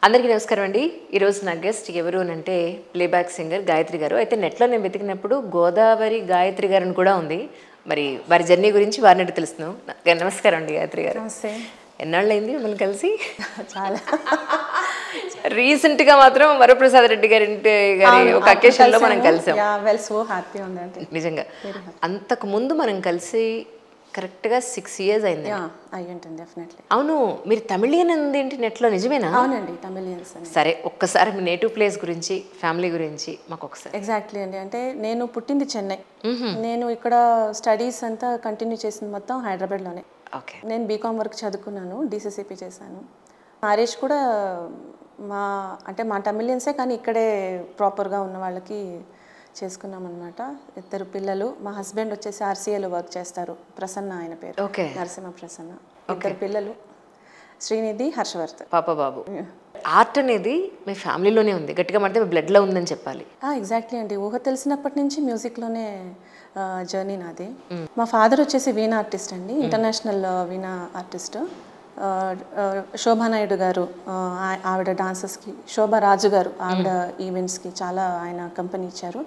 అందరికీ నమస్కారం అండి. ఈరోజు నా గెస్ట్ ఎవరు అంటే ప్లేబ్యాక్ సింగర్ గాయత్రి గారు. అయితే నెట్లో నేను వెతికినప్పుడు గోదావరి గాయత్రి గారని కూడా ఉంది. మరి వారి జర్నీ గురించి వారిని అడిగి తెలుస్తున్నాం. నమస్కారం అండి గాయత్రి గారు. నమస్తే. ఎన్నాళ్ళైంది మిమ్మల్ని కలిసి? చాలా రీసెంట్గా మాత్రం వరప్రసాద్ రెడ్డి గారి ఒక అకేషన్లో మనం కలిసాం. సో హ్యాపీ ఉందండి. నిజంగా అంతకు ముందు మనం కలిసి కరెక్ట్గా 6 years అయింది. అయ్యుంటుంది డెఫినెట్లీ. అవును, మీరు తమిళియన్ ఉంది ఏంటి నెట్లో, నిజమేనా? అవునండి, తమిళియన్స్. సరే, ఒక్కసారి మీ నేటివ్ ప్లేస్ గురించి, ఫ్యామిలీ గురించి మాకు ఒకసారి. ఎగ్జాక్ట్లీ అండి. అంటే నేను పుట్టింది చెన్నై. నేను ఇక్కడ స్టడీస్ అంతా కంటిన్యూ చేసింది మొత్తం హైదరాబాద్లోనే. ఓకే. నేను బీకామ్ వరకు చదువుకున్నాను, డీసీసీపీ చేశాను. మ్యారేజ్ కూడా మా తమిళియన్సే, కానీ ఇక్కడే ప్రాపర్గా ఉన్న వాళ్ళకి చేసుకున్నాం అనమాట. 2 పిల్లలు. మా హస్బెండ్ వచ్చేసి ఆర్సీఏలో వర్క్ చేస్తారు, ప్రసన్న ఆయన పేరు. ఓకే. నరసింహ ప్రసన్న. 2 పిల్లలు, శ్రీనిధి, హర్షవర్ధన్. పాప బాబు. ఆర్ట్ అనేది మీ ఫ్యామిలీలోనే ఉంది, గట్టిగా మాట్లాడితే మీ బ్లడ్లో ఉందని చెప్పాలి. ఎగ్జాక్ట్లీ అండి. ఊహ తెలిసినప్పటి నుంచి మ్యూజిక్లోనే జర్నీ నాది. మా ఫాదర్ వచ్చేసి వీణా ఆర్టిస్ట్ అండి, ఇంటర్నేషనల్ వీణా ఆర్టిస్ట్. శోభానాయుడు గారు, ఆవిడ డాన్సెస్కి, శోభారాజు గారు ఆవిడ ఈవెంట్స్కి చాలా ఆయన కంపెనీ ఇచ్చారు.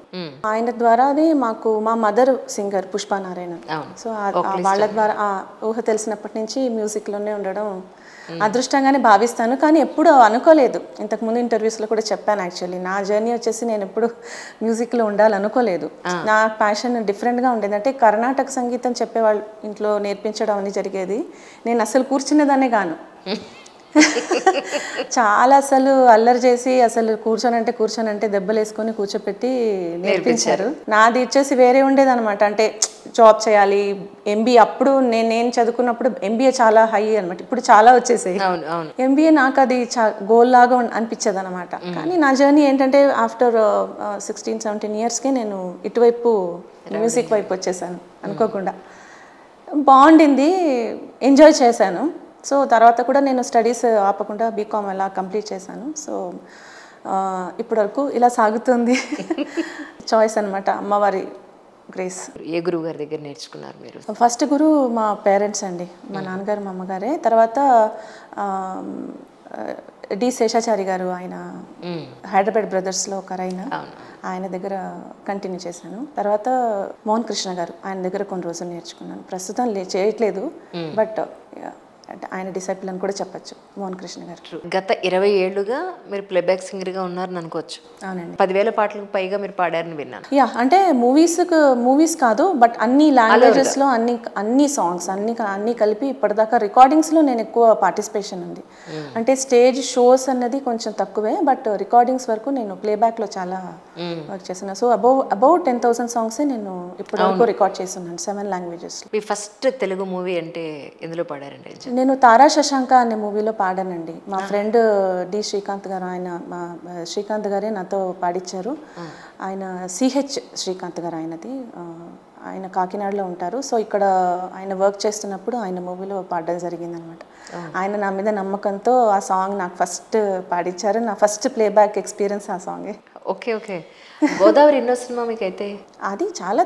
ఆయన ద్వారానే మాకు మా మదర్ సింగర్ పుష్పనారాయణ. సో వాళ్ళ ద్వారా ఊహ తెలిసినప్పటి నుంచి మ్యూజిక్లోనే ఉండడం అదృష్టంగానే భావిస్తాను. కానీ ఎప్పుడు అనుకోలేదు, ఇంతకుముందు ఇంటర్వ్యూస్లో కూడా చెప్పాను, యాక్చువల్లీ నా జర్నీ వచ్చేసి నేను ఎప్పుడు మ్యూజిక్లో ఉండాలనుకోలేదు. నా ప్యాషన్ డిఫరెంట్గా ఉండేది. అంటే కర్ణాటక సంగీతం చెప్పేవాళ్ళు ఇంట్లో నేర్పించడం అని జరిగేది. నేను అసలు కూర్చునేదాన్నే గాను. చాలా అసలు అల్లరి చేసి అసలు కూర్చోనంటే దెబ్బలు వేసుకొని కూర్చోపెట్టి నేర్పించారు. నాది వచ్చేసి వేరే ఉండేది అనమాట. అంటే జాబ్ చేయాలి, ఎంబీఏ. అప్పుడు నేను చదువుకున్నప్పుడు ఎంబీఏ చాలా హై అనమాట. ఇప్పుడు చాలా వచ్చేసాయి. ఎంబీఏ నాకు అది గోల్ లాగా అనిపించేది అనమాట. కానీ నా జర్నీ ఏంటంటే ఆఫ్టర్ 16-17 yearsకి నేను ఇటువైపు మ్యూజిక్ వైపు వచ్చేసాను అనుకోకుండా. బాగుండింది, ఎంజాయ్ చేశాను. సో తర్వాత కూడా నేను స్టడీస్ ఆపకుండా బీకామ్ అలా కంప్లీట్ చేశాను. సో ఇప్పటి వరకు ఇలా సాగుతుంది. చాయిస్ అనమాట, అమ్మవారి గ్రేస్. ఏ గురువు గారి దగ్గర నేర్చుకున్నారు మీరు? ఫస్ట్ గురువు మా పేరెంట్స్ అండి, మా నాన్నగారు మా అమ్మగారే. తర్వాత డి శేషాచారి గారు, ఆయన హైదరాబాద్ బ్రదర్స్లో ఒకరైన, ఆయన దగ్గర కంటిన్యూ చేశాను. తర్వాత మోహన్ కృష్ణ గారు, ఆయన దగ్గర కొన్ని రోజులు నేర్చుకున్నాను. ప్రస్తుతం చేయట్లేదు, బట్ ఆయన డిసైపుల్ అని కూడా చెప్పచ్చు, మోహన్ కృష్ణ గారు. గత 20 ఏళ్లుగా మీరు ప్లేబ్యాక్ సింగర్గా ఉన్నారని అనుకోవచ్చు. అవునండి. 10,000 పాటలకు పైగా మీరు పాడారని విన్నాను. అంటే మూవీస్ కాదు, బట్ అన్ని లాంగ్వేజెస్లో అన్ని సాంగ్స్ అన్ని కలిపి ఇప్పటిదాకా రికార్డింగ్స్లో నేను ఎక్కువ పార్టిసిపేషన్ ఉంది. అంటే స్టేజ్ షోస్ అన్నది కొంచెం తక్కువే, బట్ రికార్డింగ్స్ వరకు నేను ప్లేబ్యాక్లో చాలా వర్క్ చేస్తున్నాను. సో అబౌట్ 10,000 సాంగ్స్ నేను ఇప్పటివరకు రికార్డ్ చేస్తున్నాను 7 languages. మీ ఫస్ట్ తెలుగు మూవీ అంటే ఎందులో పాడారండి? నేను తారా శశాంక అనే మూవీలో పాడానండి. మా ఫ్రెండ్ డి శ్రీకాంత్ గారు, శ్రీకాంత్ గారే నాతో పాడించారు. ఆయన సిహెచ్ శ్రీకాంత్ గారు, ఆయన కాకినాడలో ఉంటారు. సో ఇక్కడ ఆయన వర్క్ చేస్తున్నప్పుడు ఆయన మూవీలో పాడడం జరిగిందనమాట. ఆయన నా మీద నమ్మకంతో ఆ సాంగ్ నాకు ఫస్ట్ పాడించారు. నా ఫస్ట్ ప్లేబ్యాక్ ఎక్స్పీరియన్స్ ఆ సాంగే. ఓకే. గోదావరి ఎన్నో సినిమా మీకైతే? అది చాలా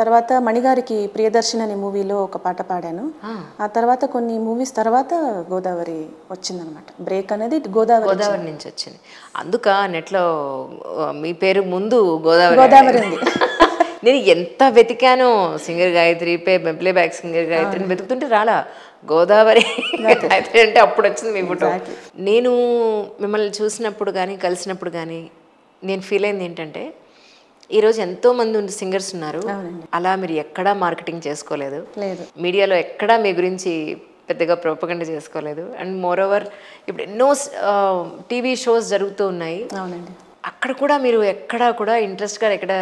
తర్వాత మణిగారికి ప్రియదర్శన్ అనే మూవీలో ఒక పాట పాడాను. ఆ తర్వాత కొన్ని మూవీస్ తర్వాత గోదావరి వచ్చిందనమాట. బ్రేక్ అనేది గోదావరి నుంచి వచ్చింది. అందుక నెట్లో మీ పేరు ముందు గోదావరి ఉంది. నేను ఎంత వెతికాను, సింగర్ గాయత్రి, ప్లేబ్యాక్ సింగర్ గాయత్రిని వెతుకుతుంటే రాలా. గోదావరి గాయత్రి అంటే అప్పుడు వచ్చింది మీ ఫోటో. నేను మిమ్మల్ని చూసినప్పుడు కానీ కలిసినప్పుడు కానీ నేను ఫీల్ అయింది ఏంటంటే, ఈరోజు ఎంతోమంది సింగర్స్ ఉన్నారు, అలా మీరు ఎక్కడా మార్కెటింగ్ చేసుకోలేదు, మీడియాలో ఎక్కడా మీ గురించి పెద్దగా ప్రొపగండా చేసుకోలేదు. అండ్ మోర్ ఓవర్ ఇప్పుడు ఎన్నో టీవీ షోస్ జరుగుతూ ఉన్నాయి, అక్కడ కూడా మీరు ఎక్కడా కూడా ఇంట్రెస్ట్గా ఎక్కడ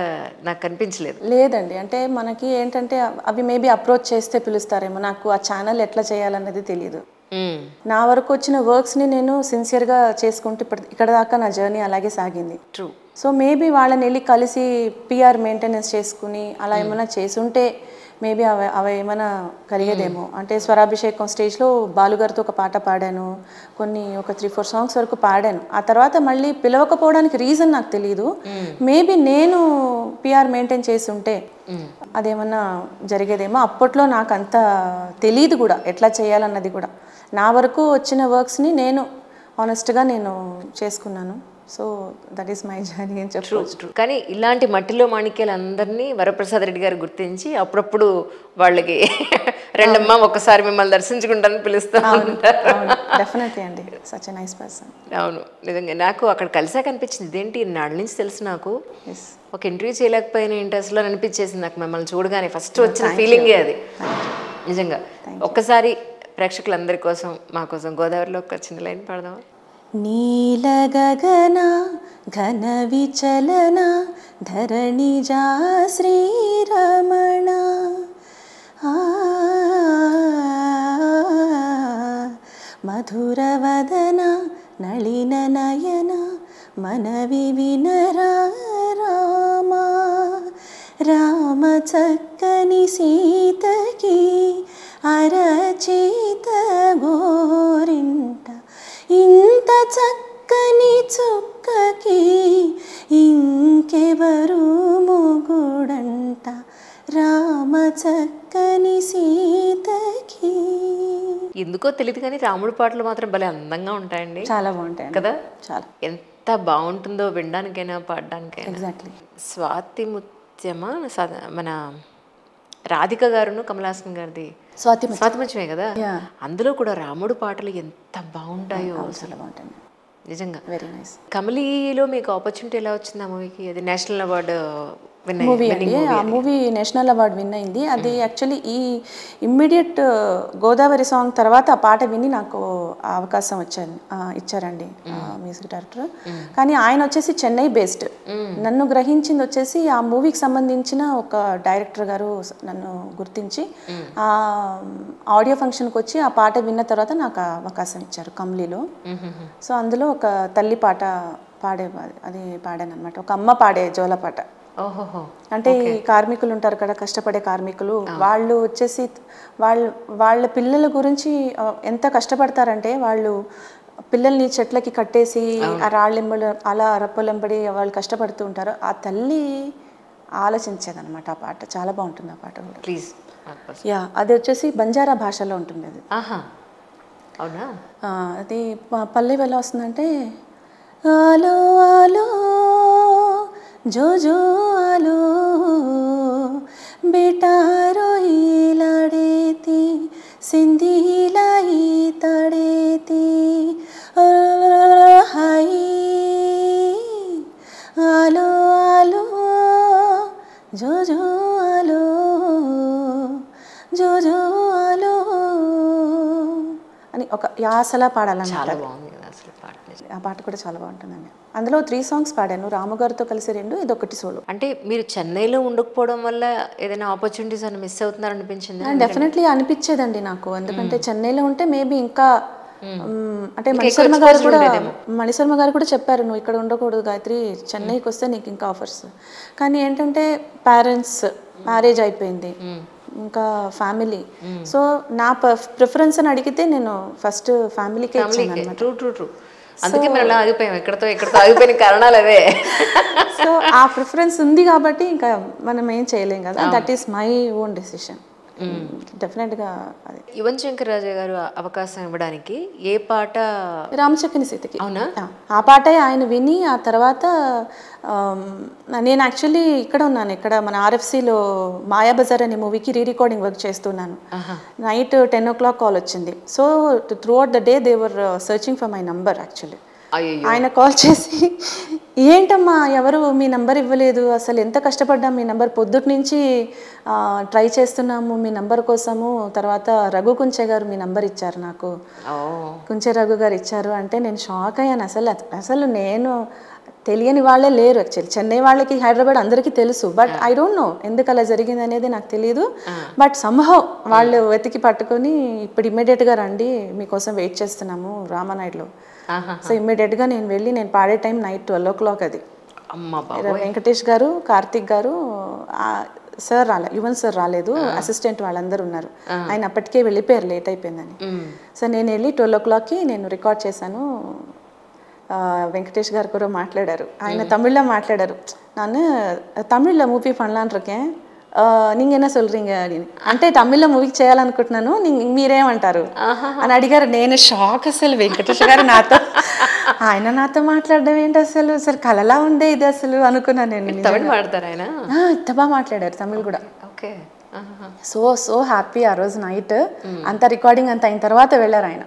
నాకు కనిపించలేదు. లేదండి. అంటే మనకి ఏంటంటే అవి మేబీ అప్రోచ్ చేస్తే పిలుస్తారేమో, నాకు ఆ ఛానల్ ఎట్లా చేయాలన్నది తెలియదు. నా వరకు వచ్చిన వర్క్స్ని నేను సిన్సియర్గా చేసుకుంటూ ఇక్కడ దాకా నా జర్నీ అలాగే సాగింది. ట్రూ. సో మేబీ వాళ్ళని వెళ్ళి కలిసి పిఆర్ మెయింటెనెన్స్ చేసుకుని అలా ఏమైనా చేసుంటే మేబీ అవి ఏమైనా కలిగేదేమో. అంటే స్వరాభిషేకం స్టేజ్లో బాలుగారితో ఒక పాట పాడాను, ఒక 3-4 సాంగ్స్ వరకు పాడాను. ఆ తర్వాత మళ్ళీ పిలవకపోవడానికి రీజన్ నాకు తెలియదు. మేబీ నేను పిఆర్ మెయింటైన్ చేసి ఉంటే అదేమన్నా జరిగేదేమో. అప్పట్లో నాకు అంత తెలియదు కూడా ఎట్లా చేయాలన్నది కూడా. నా వరకు వచ్చిన వర్క్స్ని నేను ఆనెస్ట్గా నేను చేసుకున్నాను. So that is my journey అని చెప్పచ్చు. కానీ ఇలాంటి మట్టిలో మాణిక్యాలందరినీ వరప్రసాద్ రెడ్డి గారు గుర్తించి అప్పుడప్పుడు వాళ్ళకి రెండమ్మ ఒక్కసారి మిమ్మల్ని దర్శించుకుంటానని పిలుస్తూ ఉంటారు. డెఫినెట్లీ అండి, సచ్ ఎ నైస్ పర్సన్. అవును, నిజంగా నాకు అక్కడ కలిసాక అనిపించింది ఇదేంటి నాళ్ళ నుంచి తెలుసు నాకు, ఎస్, ఒక ఇంటర్వ్యూ చేయలేకపోయిన ఇంట్రెస్ట్లో అనిపించేసింది నాకు మిమ్మల్ని చూడగానే. ఫస్ట్ వచ్చిన ఫీలింగే అది నిజంగా. ఒక్కసారి ప్రేక్షకులందరి కోసం మా కోసం గోదావరిలో ఒక చిన్న లైన్ పాడదామా? నీల గగన ఘన విచలన ధరణిజా శ్రీరమణ మధురవదన నళిన నయన మనవి వినరా రామా రామ చక్కని సీతకి అరచేత గోరింట ఇంత చక్కని చుక్కకి ఇంకెవరు మొగుడంట రామ చక్కని సీతకి. ఎందుకో తెలియదు కానీ రాముడి పాటలు మాత్రం భలే అందంగా ఉంటాయండి. చాలా బాగుంటాయి కదా, చాలా. ఎంత బాగుంటుందో వినడానికైనా పాడడానికైనా. ఎగ్జాక్ట్లీ. స్వాతి ముత్యమా మన రాధిక గారును కమలాసన్ గారిది స్వాతిముత్యమే కదా, అందులో కూడా రాముడు పాటలు ఎంత బాగుంటాయో చాలా బాగుంటాయి నిజంగా. Very nice. కమలీలో మీకు ఆపర్చునిటీ ఎలా వచ్చింది ఆ మూవీకి? అది నేషనల్ అవార్డు మూవీ అండి. ఆ మూవీ నేషనల్ అవార్డు విన్ అయింది. అది యాక్చువల్లీ ఈ ఇమ్మీడియట్ గోదావరి సాంగ్ తర్వాత ఆ పాట విని నాకు అవకాశం ఇచ్చారండి మ్యూజిక్ డైరెక్టర్. కానీ ఆయన వచ్చేసి చెన్నై బేస్డ్, నన్ను గ్రహించింది వచ్చేసి ఆ మూవీకి సంబంధించిన ఒక డైరెక్టర్ గారు నన్ను గుర్తించి ఆ ఆడియో ఫంక్షన్కి వచ్చి ఆ పాట విన్న తర్వాత నాకు అవకాశం ఇచ్చారు కమ్లీలో. సో అందులో ఒక తల్లి పాట అది పాడాను అనమాట, ఒక అమ్మ పాడే జోల పాట. అంటే ఈ కార్మికులు ఉంటారు కదా, కష్టపడే కార్మికులు, వాళ్ళు వచ్చేసి వాళ్ళ పిల్లల గురించి ఎంత కష్టపడతారంటే, వాళ్ళు పిల్లల్ని చెట్లకి కట్టేసి ఆ రాళ్ళెంబడి అలా రప్పలెంబడి వాళ్ళు కష్టపడుతూ ఉంటారు. ఆ తల్లి ఆలోచించేదన్నమాట ఆ పాట. చాలా బాగుంటుంది ఆ పాట కూడా. ప్లీజ్. యా, అది వచ్చేసి బంజారా భాషలో ఉంటుంది అది. అవునా? అది పల్లె ఎలా వస్తుందంటే, ఆలో ఆలో जो जो आलो बेटा रोई लड़ेती सिंधी लाई तड़ेती हाई आलो आलो जो जो आलो जो जो आलो అని ఒక యాసలా పాడాలన్నమాట. చాలా బాగుంది అసలు పాట. ఆ పాట కూడా చాలా బాగుంటుందండి. అందులో 3 సాంగ్స్ పాడాను, రాముగారితో కలిసి 2, ఇదొకటి సోలో. అంటే మీరు చెన్నైలో ఉండకపోవడం వల్ల ఏదైనా ఆపర్చునిటీస్ అని మిస్ అవుతున్నారు అనిపించింది? డెఫినెట్లీ అనిపించేదండి నాకు. ఎందుకంటే చెన్నైలో ఉంటే మేబీ ఇంకా అంటే మణిశర్మ గారు కూడా చెప్పారు, నువ్వు ఇక్కడ ఉండకూడదు గాయత్రి, చెన్నైకి వస్తే నీకు ఇంకా ఆఫర్స్. కానీ ఏంటంటే పేరెంట్స్ మ్యారేజ్ అయిపోయింది, ఇంకా ఫ్యామిలీ. సో నా ప్రిఫరెన్స్ అని అడిగితే నేను ఫస్ట్ ఫ్యామిలీకే ఇచ్చాను అన్నమాట. ట్రూ. అందుకే మనం అలా ఆగిపోయాం, ఎక్కడితో ఆగిపోయిన కారణాలు అవే. సో ఆ ప్రిఫరెన్స్ ఉంది కాబట్టి ఇంకా మనం ఏం చేయలేం కదా. That is my own decision. డెఫినెట్గా అది. యువన్ శంకర్ రాజా గారు అవకాశం ఇవ్వడానికి ఏ పాట? రామచక్కని సీతకి. అవునా? ఆ పాటే ఆయన విని ఆ తర్వాత నేను యాక్చువల్లీ ఇక్కడ ఉన్నాను, ఇక్కడ మన RFCలో మాయాబజార్ అనే మూవీకి రికార్డింగ్ వర్క్ చేస్తున్నాను. నైట్ 10 o'clock కాల్ వచ్చింది. So through out the day they were searching for my number actually. ఆయన కాల్ చేసి, ఏంటమ్మా ఎవరు మీ నంబర్ ఇవ్వలేదు, అసలు ఎంత కష్టపడ్డాం, మీ నంబర్ పొద్దుటి నుంచి ట్రై చేస్తున్నాము మీ నంబర్ కోసము, తర్వాత రఘు కుంచె గారు మీ నంబర్ ఇచ్చారు నాకు, కుంచె రఘు గారు ఇచ్చారు అంటే నేను షాక్ అయ్యాను. అసలు నేను తెలియని వాళ్ళే లేరు యాక్చువల్లీ. చెన్నై వాళ్ళకి హైదరాబాద్ అందరికీ తెలుసు, బట్ ఐ డోంట్ నో ఎందుకు అలా జరిగింది అనేది నాకు తెలియదు. బట్ సంహౌ వాళ్ళు వెతికి పట్టుకొని ఇప్పుడు ఇమ్మీడియట్గా రండి మీకోసం వెయిట్ చేస్తున్నాము రామానాయుడులో. సో ఇమ్మీడియట్గా నేను వెళ్ళి, నేను పాడే టైం నైట్ 12 o'clock అది. వెంకటేష్ గారు, కార్తిక్ గారు, సార్ యువన్ సార్ రాలేదు, అసిస్టెంట్ వాళ్ళందరూ ఉన్నారు. ఆయన అప్పటికే వెళ్ళిపోయారు, లేట్ అయిపోయిందని. సో నేను వెళ్ళి 12 o'clockకి నేను రికార్డ్ చేశాను. வெங்கடேஷ் గారు కూడా మాట్లాడారు, ఆయన తమిళ్లో మాట్లాడారు. நான் தமிழில் மூவி பண்ணலான் இருக்கேன், நீங்கள் என்ன சொல்கிறீங்க అని అంటే తమిళ్లో మూవీకి చేయాలనుకుంటున్నాను మీరేమంటారు అని అడిగారు. నేను షాక్ అసలు. వెంకటేష్ గారు నాతో ఆయన నాతో మాట్లాడడం ఏంటి అసలు కలలా ఉందే ఇది అసలు అనుకున్నాను నేను. తమిళ్ మాట్లాడతారు ఆయన? ఇంత బాగా మాట్లాడారు తమిళ్ కూడా. ఓకే. సో హ్యాపీ ఆ రోజు నైట్ అంత రికార్డింగ్ అంత అయిన తర్వాత వెళ్ళారు ఆయన.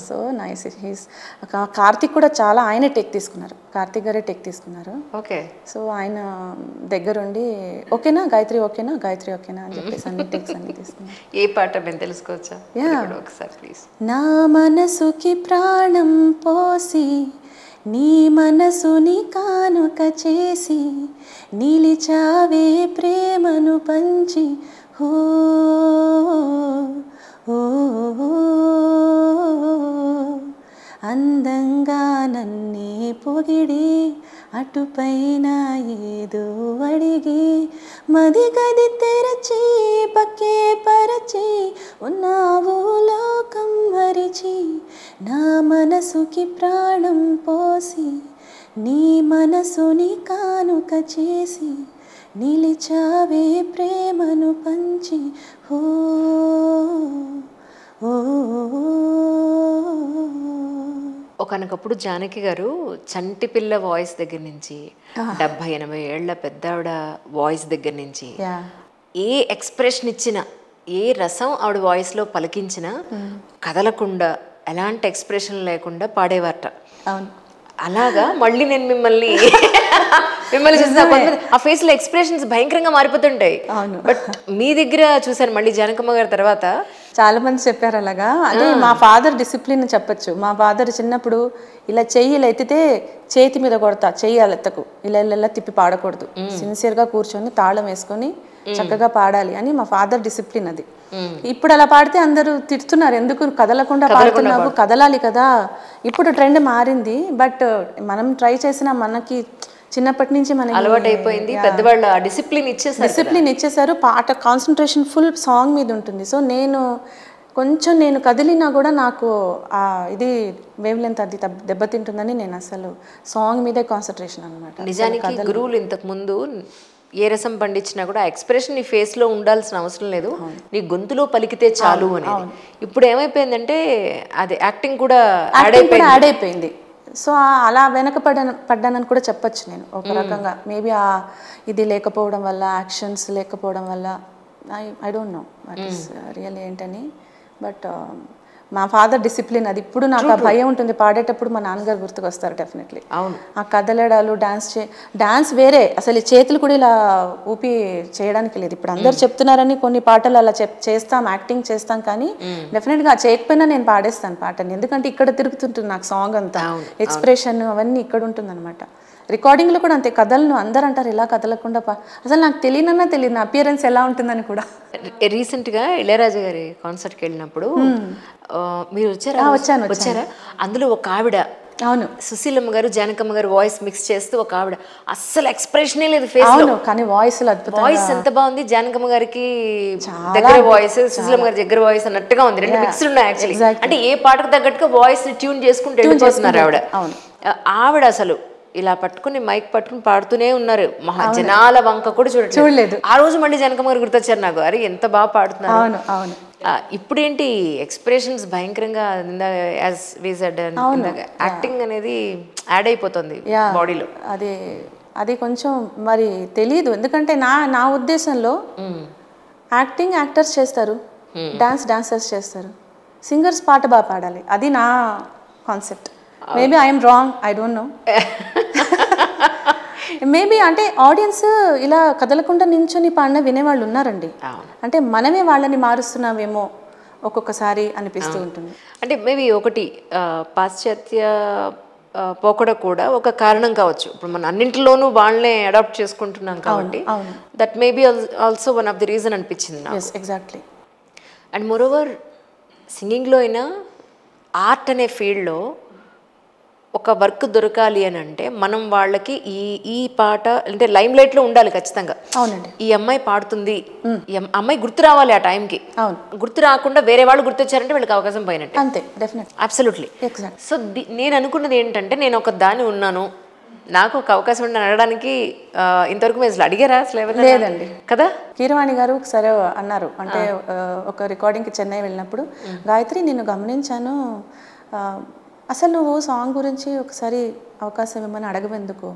So nice. కార్తిక్ కూడా చాలా ఆయనే టేక్ తీసుకున్నారు. కార్తిక్ గారే టేక్ తీసుకున్నారు. ఓకే. సో ఆయన దగ్గరుండి ఓకేనా గాయత్రి ఓకేనా గాయత్రి ఓకేనా అని చెప్పేసి అన్ని టేక్స్ అన్ని తీసుకున్నారు. ఏ పాట మేము తెలుసుకోవచ్చా? ఒకసారి ప్లీజ్. నా మనసుకి ప్రాణం పోసి నీ మనసుని కానుక చేసి నిలిచావే ప్రేమను పంచి హో అందంగా నన్నే పొగిడి అటుపైన ఏదో అడిగి మది గది తెరచి పక్కే పరచి ఉన్నావు లోకం మరిచి నా మనసుకి ప్రాణం పోసి నీ మనసుని కానుక చేసి నిలిచావే ప్రేమను పంచి హో ఒకనకప్పుడు జానకి గారు చంటి పిల్ల వాయిస్ దగ్గర నుంచి 70-80 ఏళ్ల పెద్దావిడ వాయిస్ దగ్గర నుంచి ఏ ఎక్స్ప్రెషన్ ఇచ్చినా ఏ రసం ఆవిడ వాయిస్లో పలికించినా కదలకుండా ఎలాంటి ఎక్స్ప్రెషన్ లేకుండా పాడేవారట. అలాగా మళ్ళీ నేను మిమ్మల్ని చూసిన ఆ ఫేస్ లో ఎక్స్ప్రెషన్స్ భయంకరంగా మారిపోతుంటాయి. బట్ మీ దగ్గర చూసాను మళ్ళీ జానకమ్మ గారి తర్వాత చాలా మంది చెప్పారు అలాగా. అదే మా ఫాదర్ డిసిప్లిన్ చెప్పచ్చు. మా ఫాదర్ చిన్నప్పుడు ఇలా చెయ్యి ఇలా ఎత్తితే చేతి మీద కొడతా, చెయ్యి అలా ఎత్తకు, ఇలా తిప్పి పాడకూడదు, సిన్సియర్గా కూర్చొని తాళం వేసుకొని చక్కగా పాడాలి అని మా ఫాదర్ డిసిప్లిన్ అది. ఇప్పుడు అలా పాడితే అందరూ తిడుతున్నారు, ఎందుకు కదలకుండా పాడుతున్నావు, కదలాలి కదా. ఇప్పుడు ట్రెండ్ మారింది, బట్ మనం ట్రై చేసినా మనకి చిన్నప్పటి నుంచి మనకి అలవాటు అయిపోయింది. పెద్దవాళ్ళు డిసిప్లిన్ ఇచ్చేసారు. పాట కాన్సన్ట్రేషన్ ఫుల్ సాంగ్ మీద ఉంటుంది. సో నేను కదిలినా కూడా నాకు ఇది వేవ్ లెంత్ అది దెబ్బతింటుందని నేను అసలు సాంగ్ మీదే కాన్సన్ట్రేషన్ అనమాట. నిజానికి గురువులు ఇంతకు ముందు ఏ రసం పండించినా కూడా ఎక్స్ప్రెషన్ నీ ఫేస్ లో ఉండాల్సిన అవసరం లేదు, నీ గొంతులో పలికితే చాలు అనేది. ఇప్పుడు ఏమైపోయిందంటే అది యాక్టింగ్ కూడా యాడ్ అయిపోయింది. సో అలా పడ్డానని కూడా చెప్పచ్చు నేను ఒక రకంగా. మేబీ ఇది లేకపోవడం వల్ల, యాక్షన్స్ లేకపోవడం వల్ల, I don't know what is real ఏంటని. బట్ మా ఫాదర్ డిసిప్లిన్ అది. ఇప్పుడు నాకు ఆ భయం ఉంటుంది పాడేటప్పుడు, మా నాన్నగారు గుర్తుకొస్తారు డెఫినెట్లీ. అవును, ఆ కదలడాలు, డాన్స్ వేరే అసలు. చేతులు కూడా ఇలా ఊపి చేయడానికి లేదు. ఇప్పుడు అందరు చెప్తున్నారని కొన్ని పాటలు అలా చేస్తాం, యాక్టింగ్ చేస్తాం, కానీ డెఫినెట్గా చేయకపోయినా నేను పాడేస్తాను పాటని. ఎందుకంటే ఇక్కడ తిరుగుతుంటుంది నాకు సాంగ్ అంతా, ఎక్స్ప్రెషన్ అవన్నీ ఇక్కడ ఉంటుంది అనమాట. రికార్డింగ్లో కూడా అంతే, కథలను అందరు అంటారు ఇలా కదలకుండా అసలు నాకు తెలియదు నా అపియరెన్స్ ఎలా ఉంటుందని కూడా. రీసెంట్గా ఇళయరాజా గారి కాన్సర్ట్కి వెళ్ళినప్పుడు మీరు వచ్చారా? అందులో ఒక ఆవిడ, అవును, సుశీలమ్మ గారు జానకమ్మ గారు వాయిస్ మిక్స్ చేస్తూ ఒక ఆవిడ అస్సలు ఎక్స్ప్రెషనే లేదు ఫేస్ లో, కానీ వాయిస్ ఎంత బాగుంది. జానకమ్మ గారికి దగ్గర వాయిస్, సుశీలమ్మ గారి దగ్గర వాయిస్ అన్నట్టుగా ఉంది. రెండు మిక్స్డ్ ఉన్నాయి యాక్చువల్లీ. అంటే ఏ పాటకు తగ్గట్టుగా వాయిస్ ట్యూన్ చేసుకుంటూ వెళ్ళిపోతున్నారు ఆవిడ అసలు ఇలా పట్టుకుని మైక్ పట్టుకుని పాడుతూనే ఉన్నారు. జనాల వంక కూడా చూడలేదు. ఆ రోజు మళ్ళీ జానకమ్మ గారు గుర్తొచ్చారు నాకు, అరే ఎంత బాగా పాడుతున్నారు. ఇప్పుడేంటి ఎక్స్ప్రెషన్స్ భయంకరంగా యాక్టింగ్ అనేది యాడ్ అయిపోతుంది బాడీలో. అది కొంచెం మరి తెలియదు. ఎందుకంటే నా ఉద్దేశంలో యాక్టర్స్ చేస్తారు, డాన్సర్స్ చేస్తారు, సింగర్స్ పాట బాగా పాడాలి. అది నా concept. Maybe I'm wrong, I don't no. Maybe అంటే ఆడియన్స్ ఇలా కదలకుండా నించొని పాడిన వినేవాళ్ళు ఉన్నారండి. అంటే మనమే వాళ్ళని మారుస్తున్నామేమో ఒక్కొక్కసారి అనిపిస్తూ ఉంటుంది. అంటే మేబీ ఒకటి పాశ్చాత్య పోకడ కూడా ఒక కారణం కావచ్చు. ఇప్పుడు మన అన్నింటిలోనూ వాళ్ళనే అడాప్ట్ చేసుకుంటున్నాం కాబట్టి that maybe also one of the reason అనిపించింది నాకు. ఎగ్జాక్ట్లీ. అండ్ మోరోవర్ సింగింగ్లో అయినా ఆర్ట్ అనే ఫీల్డ్లో ఒక వర్క్ దొరకాలి అని అంటే మనం వాళ్ళకి ఈ పాట అంటే లైమ్ లైట్ లో ఉండాలి ఖచ్చితంగా. అవునండి, ఈ అమ్మాయి పాడుతుంది, ఈ అమ్మాయి గుర్తు రావాలి ఆ టైంకి. గుర్తు రాకుండా వేరే వాళ్ళు గుర్తొచ్చారంటే వీళ్ళకి అవకాశం పోయినట్టే. అంతే, డెఫినెట్లీ, అబ్సల్యూట్లీ. సో నేను అనుకున్నది ఏంటంటే, నేను ఒక దాని ఉన్నాను, నాకు ఒక అవకాశం ఉండి అడగడానికి ఇంతవరకు మీరు అసలు అడిగారా అసలు ఎవరైనా? లేదండి. కదా. కీరవాణి గారు సరే అన్నారు, అంటే ఒక రికార్డింగ్కి చెన్నై వెళ్ళినప్పుడు, గాయత్రి నేను గమనించాను, అసలు నువ్వు సాంగ్ గురించి ఒకసారి అవకాశం ఇవ్వమని అడగవెందుకు?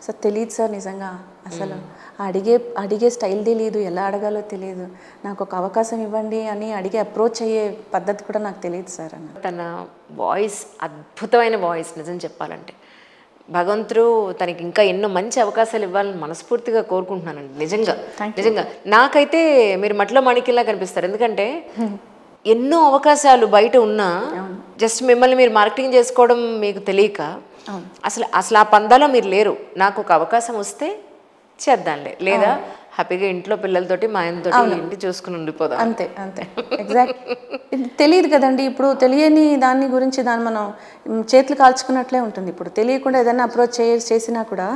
సార్ తెలియదు సార్ నిజంగా, అసలు అడిగే స్టైల్ తెలియదు, ఎలా అడగాలో తెలియదు, నాకు ఒక అవకాశం ఇవ్వండి అని అడిగే అప్రోచ్ అయ్యే పద్ధతి కూడా నాకు తెలియదు సార్ అన్న. తన వాయిస్ అద్భుతమైన వాయిస్, నిజం చెప్పాలంటే భగవంతుడు తనకి ఇంకా ఎన్నో మంచి అవకాశాలు ఇవ్వాలని మనస్ఫూర్తిగా కోరుకుంటున్నానండి. నిజంగా నాకైతే మీరు మట్టిలో మాణిక్యంలా కనిపిస్తారు. ఎందుకంటే ఎన్నో అవకాశాలు బయట ఉన్నా జస్ట్ మిమ్మల్ని మీరు మార్కెటింగ్ చేసుకోవడం మీకు తెలియక అసలు ఆ పందాలో మీరు లేరు. నాకు ఒక అవకాశం వస్తే చేద్దాంలే, లేదా హ్యాపీగా ఇంట్లో పిల్లలతోటి మా ఆయనతోటి ఇంటి చూసుకుని ఉండిపోదాం, అంతే ఎగ్జాక్ట్. తెలియదు కదండి, ఇప్పుడు తెలియని దాని గురించి మనం చేతులు కాల్చుకున్నట్లే ఉంటుంది. ఇప్పుడు తెలియకుండా ఏదైనా అప్రోచ్ చేసినా కూడా,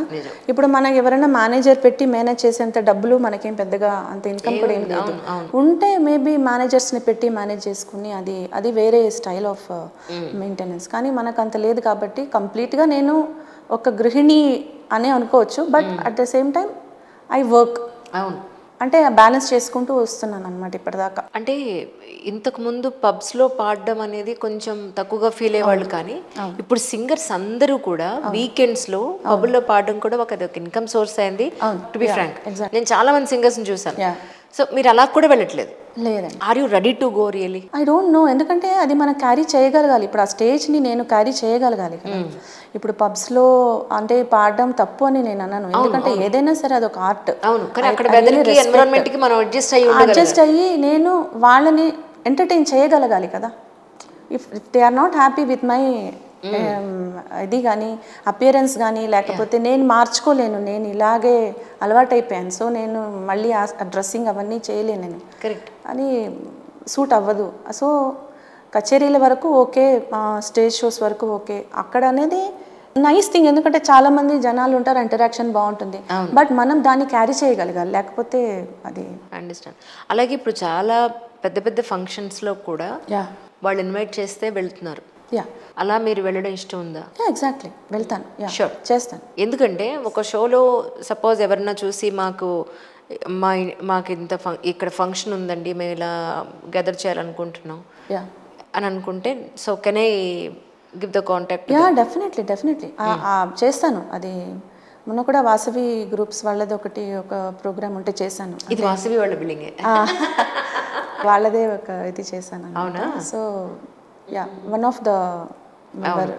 ఇప్పుడు మనం ఎవరైనా మేనేజర్ పెట్టి మేనేజ్ చేసేంత డబ్బులు మనకేం పెద్దగా అంత ఇన్కమ్ కూడా ఏం లేదు. ఉంటే మేబీ మేనేజర్స్ని పెట్టి మేనేజ్ చేసుకుని అది వేరే స్టైల్ ఆఫ్ మెయింటెనెన్స్. కానీ మనకు అంత లేదు కాబట్టి కంప్లీట్గా నేను ఒక గృహిణి అనే అనుకోవచ్చు. But at the same time I work. అవును, అంటే బ్యాలెన్స్ చేసుకుంటూ వస్తున్నాను అనమాట ఇప్పటిదాకా. అంటే ఇంతకు ముందు పబ్స్లో పాడడం అనేది కొంచెం తక్కువగా ఫీల్ అయ్యేవాళ్ళు, కానీ ఇప్పుడు సింగర్స్ అందరూ కూడా వీకెండ్స్లో పబ్లో పాడడం కూడా ఒక ఇన్కమ్ సోర్స్ అయింది. టు బి ఫ్రాంక్, నేను చాలా మంది సింగర్స్ని చూసాను. సో మీరు అలా కూడా వెళ్ళట్లేదు? లేదండి. Are you ready to go really? I don't know, ఎందుకంటే అది మనం క్యారీ చేయగలగాలి. ఇప్పుడు ఆ స్టేజ్ని నేను క్యారీ చేయగలగాలి కదా. ఇప్పుడు పబ్స్లో అంటే పాడడం తప్పు అని నేను అన్నాను, ఎందుకంటే ఏదైనా సరే అదొక ఆర్ట్. అడ్జస్ట్ అయ్యి నేను వాళ్ళని ఎంటర్టైన్ చేయగలగాలి కదా. If they are not happy with my ఇది కానీ అపియరెన్స్ కానీ, లేకపోతే నేను మార్చుకోలేను, నేను ఇలాగే అలవాటైపోయాను, సో నేను మళ్ళీ ఆ డ్రెస్సింగ్ అవన్నీ చేయలేను నేను, అని సూట్ అవ్వదు. సో కచేరీల వరకు ఓకే, స్టేజ్ షోస్ వరకు ఓకే, అక్కడ అనేది నైస్ థింగ్, ఎందుకంటే చాలామంది జనాలు ఉంటారు, ఇంటరాక్షన్ బాగుంటుంది. బట్ మనం దాన్ని క్యారీ చేయగలగాలి, లేకపోతే అది అండర్స్టాండ్. అలాగే ఇప్పుడు చాలా పెద్ద పెద్ద ఫంక్షన్స్లో కూడా వాళ్ళు ఇన్వైట్ చేస్తే వెళ్తున్నారు. అలా మీరు వెళ్ళడం ఇష్టం ఉందా? ఎగ్జాక్ట్లీ, వెళ్తాను, షూర్ చేస్తాను. ఎందుకంటే ఒక షోలో సపోజ్ ఎవరన్నా చూసి మాకు ఇక్కడ ఫంక్షన్ ఉందండి, మేము ఇలా గెదర్ చేయాలనుకుంటున్నాం అని అనుకుంటే, so can I give the contact? Definitely చేస్తాను. అది మొన్న కూడా వాసవి గ్రూప్స్ వాళ్ళది ఒక ప్రోగ్రామ్ ఉంటే చేశాను. ఇది వాసవి వాళ్ళ బిల్డింగే, వాళ్ళదే ఒక ఇది చేశాను. అవునా? So one of the member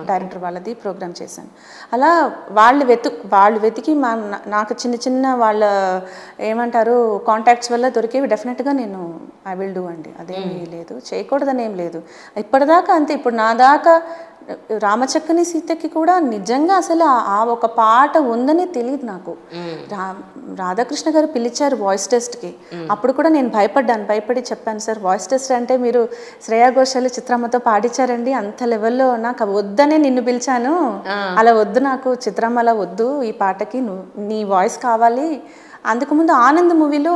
director వాళ్ళది ప్రోగ్రామ్ చేశాను. అలా వాళ్ళు వెతికి నాకు చిన్న వాళ్ళ ఏమంటారు కాంటాక్ట్స్ వల్ల దొరికేవి డెఫినెట్గా నేను ఐ విల్ డూ అండి. అదేమీ లేదు, చేయకూడదని ఏం లేదు. ఇప్పటిదాకా అంతే. ఇప్పుడు నా దాకా రామచక్కని సీతకి కూడా నిజంగా అసలు ఆ ఒక పాట ఉందని తెలియదు నాకు. రాధాకృష్ణ గారు పిలిచారు వాయిస్ టెస్ట్కి, అప్పుడు కూడా నేను భయపడి చెప్పాను, సార్ వాయిస్ టెస్ట్ అంటే మీరు శ్రేయా ఘోషాల్ చిత్రమ్మతో పాడించారండి, అంత లెవెల్లో నాకు వద్దనే నిన్ను పిలిచాను, అలా వద్దు, నాకు చిత్రమ్మ అలా వద్దు, ఈ పాటకి నీ వాయిస్ కావాలి. అందుకుముందు ఆనంద్ మూవీలో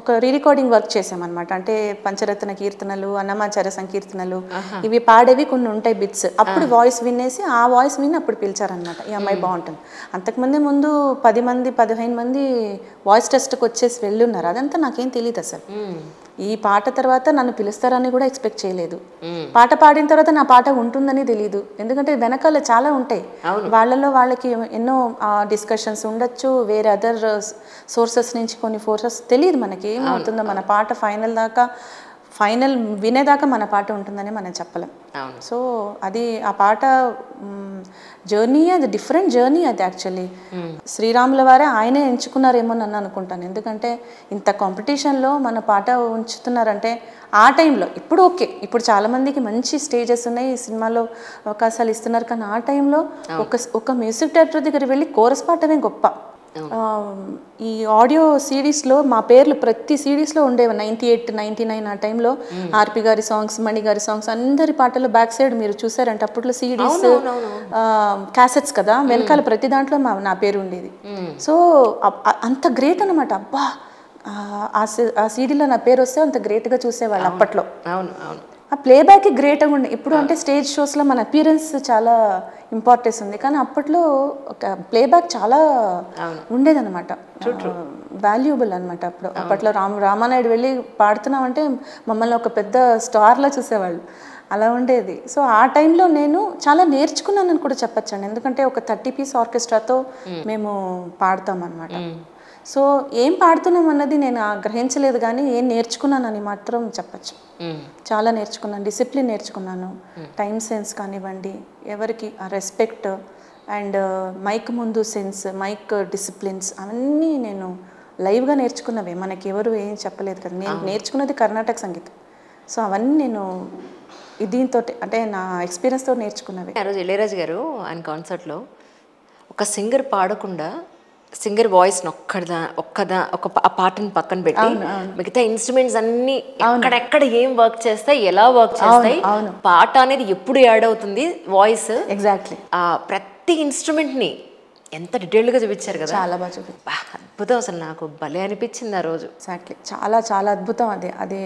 ఒక రీరికార్డింగ్ వర్క్ చేసామన్నమాట. అంటే పంచరత్న కీర్తనలు, అన్నమాచార్య సంకీర్తనలు, ఇవి పాడేవి కొన్ని ఉంటాయి బిట్స్. అప్పుడు వాయిస్ వినేసి ఆ వాయిస్ విని అప్పుడు పిలిచారనమాట, ఈ అమ్మాయి బాగుంటుంది. అంతకుముందే 10 మంది 15 మంది వాయిస్ టెస్ట్కి వచ్చేసి వెళ్ళున్నారు. అదంతా నాకేం తెలియదు అసలు. ఈ పాట తర్వాత నన్ను పిలుస్తారని కూడా ఎక్స్పెక్ట్ చేయలేదు. పాట పాడిన తర్వాత నా పాట ఉంటుందని తెలియదు, ఎందుకంటే వెనకాల చాలా ఉంటాయి. వాళ్ళకి ఎన్నో డిస్కషన్స్ ఉండొచ్చు, వేరే అదర్ సోర్సెస్ నుంచి కొన్ని ఫోర్సెస్ తెలియదు మనకి ఏమవుతుందో. మన పాట ఫైనల్ వినేదాకా మన పాట ఉంటుందని మనం చెప్పలేం. సో అది ఆ పాట జర్నీ, అది డిఫరెంట్ జర్నీ. అది యాక్చువల్లీ శ్రీరాముల వారే ఆయనే ఎంచుకున్నారేమో నన్ను అనుకుంటాను. ఎందుకంటే ఇంత కాంపిటీషన్లో మన పాట ఉంచుతున్నారంటే ఆ టైంలో, ఇప్పుడు ఓకే, ఇప్పుడు చాలామందికి మంచి స్టేజెస్ ఉన్నాయి, సినిమాలో అవకాశాలు ఇస్తున్నారు, కానీ ఆ టైంలో ఒక మ్యూజిక్ డైరెక్టర్ దగ్గర వెళ్ళి కోరస్ పాడటమే గొప్ప. ఈ ఆడియో సిరీస్లో మా పేర్లు ప్రతి సిరీస్లో ఉండేవి. 98, 99 ఆ టైంలో ఆర్పి గారి సాంగ్స్, మణి గారి సాంగ్స్, అందరి పాటలు బ్యాక్ సైడ్ మీరు చూసారంటే అప్పట్లో సిడీస్, క్యాసెట్స్ కదా, వెనకాల ప్రతి దాంట్లో నా పేరు ఉండేది. సో అంత గ్రేట్ అనమాట. అబ్బా, ఆ సీడీలో నా పేరు వస్తే అంత గ్రేట్గా చూసేవాళ్ళు అప్పట్లో. ఆ ప్లేబ్యాక్ గ్రేట్గా ఉండే. ఇప్పుడు అంటే స్టేజ్ షోస్లో మన అపియరెన్స్ చాలా ఇంపార్టెన్స్ ఉంది, కానీ అప్పట్లో ఒక ప్లేబ్యాక్ చాలా ఉండేదన్నమాట, వాల్యుబుల్ అనమాట. అప్పట్లో రామానాయుడు వెళ్ళి పాడుతున్నామంటే మమ్మల్ని ఒక పెద్ద స్టార్లా చూసేవాళ్ళు, అలా ఉండేది. సో ఆ టైంలో నేను చాలా నేర్చుకున్నానని కూడా చెప్పచ్చండి, ఎందుకంటే ఒక 30 పీస్ ఆర్కెస్ట్రాతో మేము పాడతాం అనమాట. సో ఏం పాడుతున్నాం అన్నది నేను గ్రహించలేదు, కానీ ఏం నేర్చుకున్నానని మాత్రం చెప్పచ్చు. చాలా నేర్చుకున్నాను, డిసిప్లిన్ నేర్చుకున్నాను, టైం సెన్స్ కానివ్వండి, ఎవరికి ఆ రెస్పెక్ట్ అండ్ మైక్ ముందు సెన్స్, మైక్ డిసిప్లిన్స్ అవన్నీ నేను లైవ్గా నేర్చుకున్నవే, మనకి ఎవరు ఏం చెప్పలేదు కదా. నేను నేర్చుకున్నది కర్ణాటక సంగీతం. సో అవన్నీ నేను దీంతో అంటే నా ఎక్స్పీరియన్స్తో నేర్చుకున్నవి. ఆ రోజు ఇళయరాజు గారు ఆయన కాన్సర్ట్లో ఒక సింగర్ పాడకుండా సింగర్ వాయిస్ ఒక పాటను పక్కన పెట్టి మిగతా ఇన్స్ట్రుమెంట్స్ అన్ని ఎక్కడెక్కడ ఏం వర్క్ చేస్తాయి, ఎలా వర్క్ చేస్తాయి, పాట అనేది ఎప్పుడు యాడ్ అవుతుంది, వాయిస్ ఎగ్జాక్ట్లీ ప్రతి ఇన్స్ట్రుమెంట్ ని ఎంత డీటెయిల్డ్గా చూపించారు కదా. చాలా బాగా చూపించారు, అద్భుతం. అసలు నాకు భలే అనిపించింది ఆ రోజు. ఎగ్జాక్ట్లీ, చాలా చాలా అద్భుతం. అది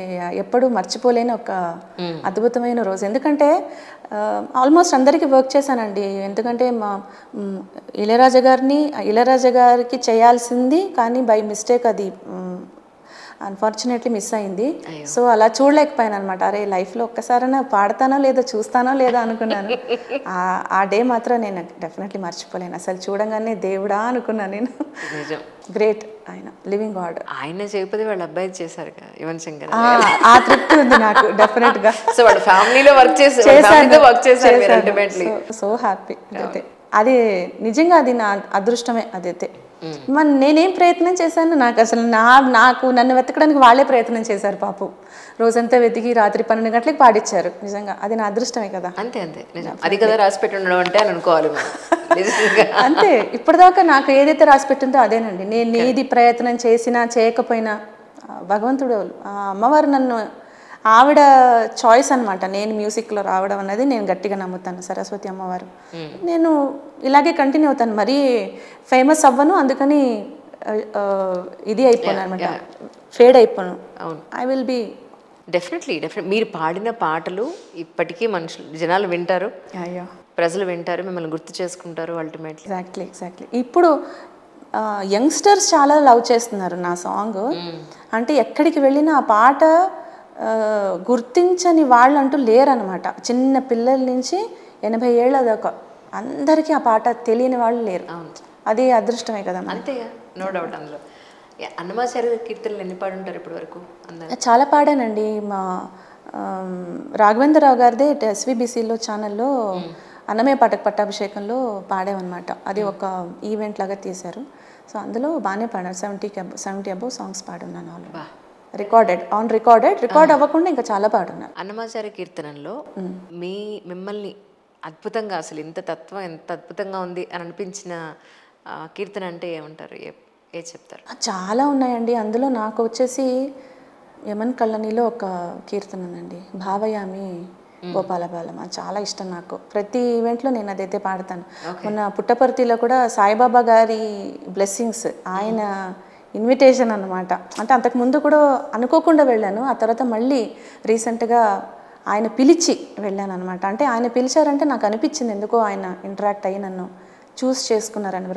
ఎప్పుడు మర్చిపోలేని ఒక అద్భుతమైన రోజు. ఎందుకంటే ఆల్మోస్ట్ అందరికీ వర్క్ చేశానండి, ఎందుకంటే మా ఇళయరాజా గారికి చేయాల్సింది కానీ బై మిస్టేక్ అది అన్ఫార్చునేట్లీ మిస్ అయింది. సో అలా చూడలేకపోయాను అనమాట. అరే లైఫ్లో ఒక్కసారైనా పాడతానో లేదో చూస్తానో లేదో అనుకున్నాను. ఆ డే మాత్రం నేను డెఫినెట్లీ మర్చిపోలేను. అసలు చూడంగానే దేవుడా అనుకున్నాను నేను. గ్రేట్, ఆయన లివింగ్ గాడ్. ఆయన చేయకపోతే వాళ్ళ అబ్బాయి చేశారు కదా, యువన్ శంకర్. ఆ తృప్తి ఉంది నాకు డెఫినెట్ గా. సో వాళ్ళ ఫ్యామిలీలో వర్క్ చేశారు. So happy. అది నిజంగా అది నా అదృష్టమే. అదైతే మరి నేనేం ప్రయత్నం చేశాను, నాకు అసలు నన్ను వెతకడానికి వాళ్ళే ప్రయత్నం చేశారు పాపం. రోజంతా వెతికి రాత్రి 12 గంటలకు పాడిచ్చారు. నిజంగా అది నా అదృష్టమే కదా. అంతే నిజం, అది కదా రాసి పెట్టి ఉండడం అంటే అని అనుకోవాలి. అంతే, ఇప్పటిదాకా నాకు ఏదైతే రాసి పెట్టిందో అదేనండి. నేను ఏది ప్రయత్నం చేసినా చేయకపోయినా భగవంతుడు, అమ్మవారు నన్ను, ఆవిడ చాయిస్ అనమాట. నేను మ్యూజిక్లో రావడం అన్నది నేను గట్టిగా నమ్ముతాను. సరస్వతి అమ్మవారు. నేను ఇలాగే కంటిన్యూ అవుతాను, మరీ ఫేమస్ అవ్వను, అందుకని ఇది అయిపోను అనమాట, ఫేడ్ అయిపోను. I will be definitely. మీరు పాడిన పాటలు ఇప్పటికీ జనాలు వింటారు, ప్రజలు వింటారు, మిమ్మల్ని గుర్తు చేసుకుంటారు అల్టిమేట్లీ. ఎగ్జాక్ట్లీ. ఇప్పుడు యంగ్స్టర్స్ చాలా లవ్ చేస్తున్నారు నా సాంగ్. అంటే ఎక్కడికి వెళ్ళినా ఆ పాట గుర్తించని వాళ్ళు అంటూ లేరనమాట. చిన్న పిల్లల నుంచి 80 ఏళ్ళ దాకా అందరికీ ఆ పాట తెలియని వాళ్ళు లేరు. అది అదృష్టమే కదా. అంతేగా, నో డౌట్. అందులో అన్నమాచార్య కీర్తనలు ఎన్ని పాడుంటారు ఇప్పటి వరకు? చాలా పాడానండి. మా రాఘవేంద్రరావు గారిదే SVBCలో ఛానల్లో అన్నమయ్య పాటకు పట్టాభిషేకంలో పాడామన్నమాట. అది ఒక ఈవెంట్ లాగా తీశారు. సో అందులో బాగానే పాడాను. 70 అబౌవ్ సాంగ్స్ పాడున్నాను. ఆల్రెడీ రికార్డ్ అవ్వకుండా ఇంకా చాలా పాడున్నాను. అన్నమాచార్య కీర్తనలో మిమ్మల్ని అద్భుతంగా, అసలు ఇంత తత్వం ఎంత అద్భుతంగా ఉంది అని అనిపించిన కీర్తన అంటే ఏమంటారు, ఏ చెప్తారు? చాలా ఉన్నాయండి. అందులో నాకు వచ్చేసి యమన్ కళ్ళనిలో ఒక కీర్తన ఉందండి, భావయామి గోపాలబాలం. అది చాలా ఇష్టం నాకు. ప్రతి ఈవెంట్లో నేను అదైతే పాడతాను. మొన్న పుట్టపర్తిలో కూడా సాయిబాబా గారి బ్లెస్సింగ్స్, ఆయన ఇన్విటేషన్ అన్నమాట. అంటే అంతకుముందు కూడా అనుకోకుండా వెళ్ళాను, ఆ తర్వాత మళ్ళీ రీసెంట్గా ఆయన పిలిచి వెళ్ళాను అనమాట. అంటే ఆయన పిలిచారంటే నాకు అనిపించింది ఎందుకో ఆయన ఇంటరాక్ట్ అయ్యి నన్ను చూస్ చేసుకున్నారని.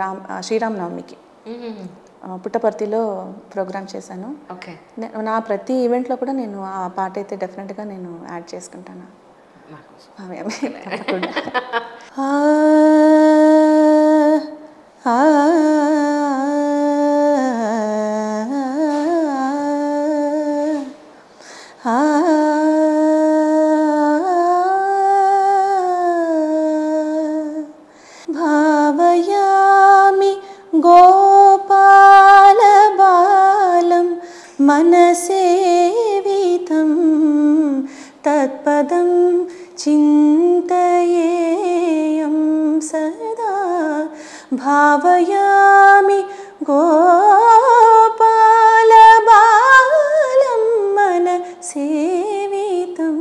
శ్రీరామనవమికి పుట్టపర్తిలో ప్రోగ్రామ్ చేశాను. నా ప్రతి ఈవెంట్లో కూడా నేను ఆ పాట అయితే డెఫినెట్గా నేను యాడ్ చేసుకుంటాను. భావయామి గోపాలబాలం మనసేవితం తత్పదం చింతయేయం సదా. భావయామి గోపాలబాలం మనసేవితం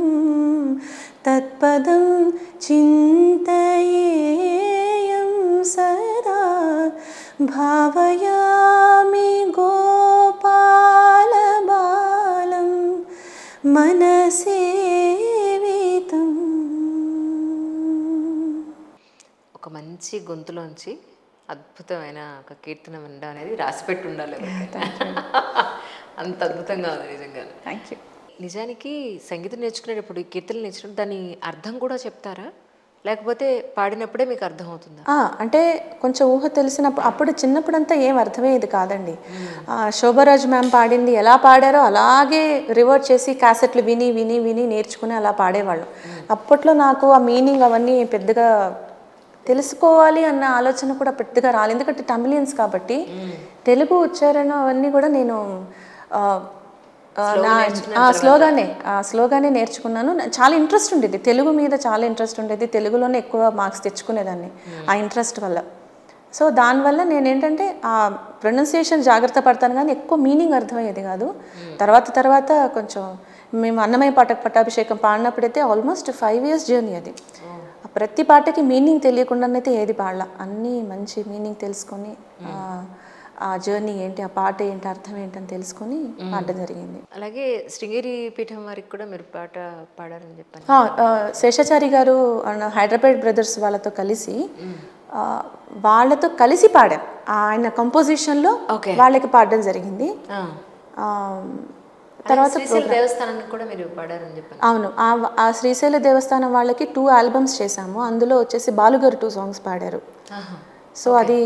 తత్పదం చింతయేయం సదా. భావయామి గోపాలబాలం మనసేవితం ఒక మంచి గొంతులోంచి అద్భుతమైన ఒక కీర్తన వినడం అనేది రాసిపెట్టి ఉండాలి అంత అద్భుతంగా ఉంది నిజంగా. Thank you. నిజానికి సంగీతం నేర్చుకునేటప్పుడు ఈ కీర్తనలు నేర్చుకున్నప్పుడు దాని అర్థం కూడా చెప్తారా, లేకపోతే పాడినప్పుడే మీకు అర్థం అవుతుందా? అంటే కొంచెం ఊహ తెలిసినప్పుడు, అప్పుడు చిన్నప్పుడంతా ఏం అర్థమయ్యేది కాదండి. శోభరాజ్ మ్యామ్ పాడింది ఎలా పాడారో అలాగే రివర్ట్ చేసి క్యాసెట్లు విని విని విని నేర్చుకుని అలా పాడేవాళ్ళు. అప్పట్లో నాకు ఆ మీనింగ్ అవన్నీ పెద్దగా తెలుసుకోవాలి అన్న ఆలోచన కూడా పెద్దగా రాలేదు, ఎందుకంటే తమిళియన్స్ కాబట్టి తెలుగు ఉచ్చారణ అవన్నీ కూడా నేను స్లోగానే నేర్చుకున్నాను. చాలా ఇంట్రెస్ట్ ఉండేది, తెలుగు మీద చాలా ఇంట్రెస్ట్ ఉండేది, తెలుగులోనే ఎక్కువ మార్క్స్ తెచ్చుకునేదాన్ని ఆ ఇంట్రెస్ట్ వల్ల. సో దానివల్ల నేను ఏంటంటే ఆ ప్రొనౌన్సియేషన్ జాగ్రత్త పడతాను, కానీ ఎక్కువ మీనింగ్ అర్థమయ్యేది కాదు. తర్వాత కొంచెం మేము అన్నమయ్య పట్టాభిషేకం పాడినప్పుడైతే ఆల్మోస్ట్ 5 years జర్నీ అది. ప్రతి పాటకి మీనింగ్ తెలియకుండానైతే ఏది పాడలా, అన్నీ మంచి మీనింగ్ తెలుసుకొని ఆ జర్నీ ఏంటి, ఆ పాట ఏంటి, అర్థం ఏంటని తెలుసుకొని పాడడం జరిగింది. అలాగే శృంగేరి పీఠం వారికి కూడా మీరు పాట పాడారని చెప్పాను. శేషాచారి గారు హైదరాబాద్ బ్రదర్స్ వాళ్ళతో కలిసి పాడాం. ఆయన కంపోజిషన్లో వాళ్ళకి పాడడం జరిగింది. తర్వాత దేవస్థానానికి కూడా మీరు పాడారని చెప్పాను. అవును, ఆ శ్రీశైల దేవస్థానం వాళ్ళకి 2 albums చేశాము. అందులో వచ్చేసి బాలుగారు 2 songs పాడారు. సో అది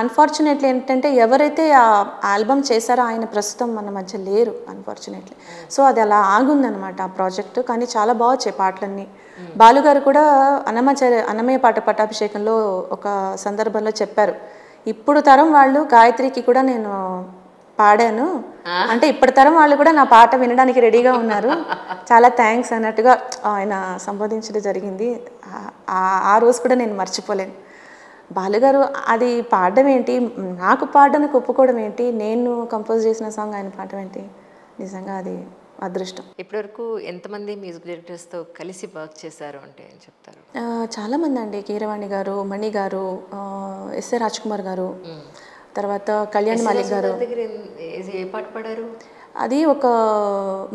అన్ఫార్చునేట్లీ ఏంటంటే ఎవరైతే ఆ ఆల్బమ్ చేశారో ఆయన ప్రస్తుతం మన మధ్య లేరు అన్ఫార్చునేట్లీ. సో అది అలా ఆగుందనమాట ఆ ప్రాజెక్టు. కానీ చాలా బాగా వచ్చాయి పాటలన్నీ. బాలుగారు కూడా అన్నమయ్య పట్టాభిషేకంలో ఒక సందర్భంలో చెప్పారు, ఇప్పుడు తరం వాళ్ళు గాయత్రికి కూడా నేను పాడాను అంటే ఇప్పటి తరం వాళ్ళు కూడా నా పాట వినడానికి రెడీగా ఉన్నారు, చాలా థ్యాంక్స్ అన్నట్టుగా ఆయన సంబోధించడం జరిగింది. ఆ రోజు కూడా నేను మర్చిపోలేను. బాలుగారు అది పాడడం ఏంటి, నాకు పాడడానికి ఒప్పుకోవడం ఏంటి, నేను కంపోజ్ చేసిన సాంగ్ ఆయన పాడడం ఏంటి, నిజంగా అది అదృష్టం. ఇప్పటివరకు ఎంతమంది మ్యూజిక్ డైరెక్టర్స్తో కలిసి వర్క్ చేశారు అంటే ఏం చెప్తారు? చాలామంది అండి. కీరవాణి గారు, మణి గారు, ఎస్ఏ రాజ్ కుమార్ గారు, తర్వాత కళ్యాణ్ మాలిక్ గారు. ఏ పాట పాడారు? అది ఒక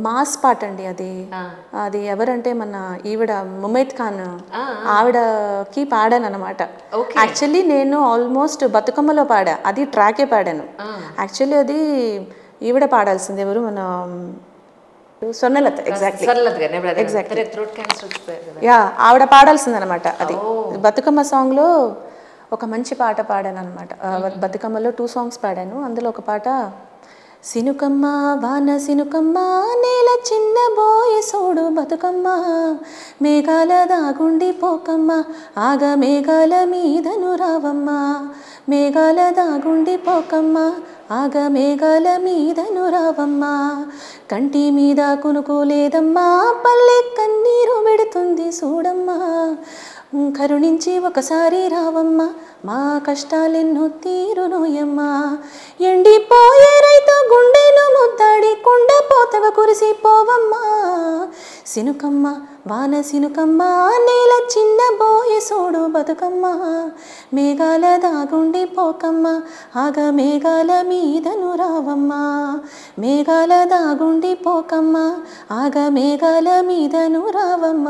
మాస్ పాట అండి. అది ఎవరంటే మన ఈవిడ ముమైత్ ఖాన్ ఆవిడకి పాడాను అనమాట. యాక్చువల్లీ నేను ఆల్మోస్ట్ బతుకమ్మలో పాడా, అది ట్రాకే పాడాను. యాక్చువల్లీ అది ఈవిడ పాడాల్సింది, ఎవరు మన స్వర్ణలత. యా, ఆవిడ పాడాల్సింది అనమాట. అది బతుకమ్మ సాంగ్లో ఒక మంచి పాట పాడాను అనమాట. బతుకమ్మలో 2 songs పాడాను. అందులో ఒక పాట, సినుకమ్మ వాన సినుకమ్మ నేల చిన్న బోయి సోడు బతుకమ్మ మేఘాల దాగుండి పోకమ్మ ఆగ మేఘాల మీదను రావమ్మ మేఘాల దాగుండి పోకమ్మ ఆగ మేఘాల మీదను రావమ్మ కంటి మీద కునుకు లేదమ్మా పల్లె కన్నీరు పెడుతుంది చూడమ్మా కరుణించి ఒకసారి రావమ్మ మా కష్టాలెన్నో తీరునోయమ్మా ఎండిపోయే రైతు గుండెను ముద్దాడి కుండ పోతవ కురిసిపోవమ్మా సినుకమ్మ వాన సినుకమ్మ నేల చిన్న బోయ సోడు బతుకమ్మ మేఘాల దాగుండి పోకమ్మ ఆగ మేఘాల మీదను రావమ్మ మేఘాల దాగుండి పోకమ్మ ఆగ మేఘాల మీదను రావమ్మ.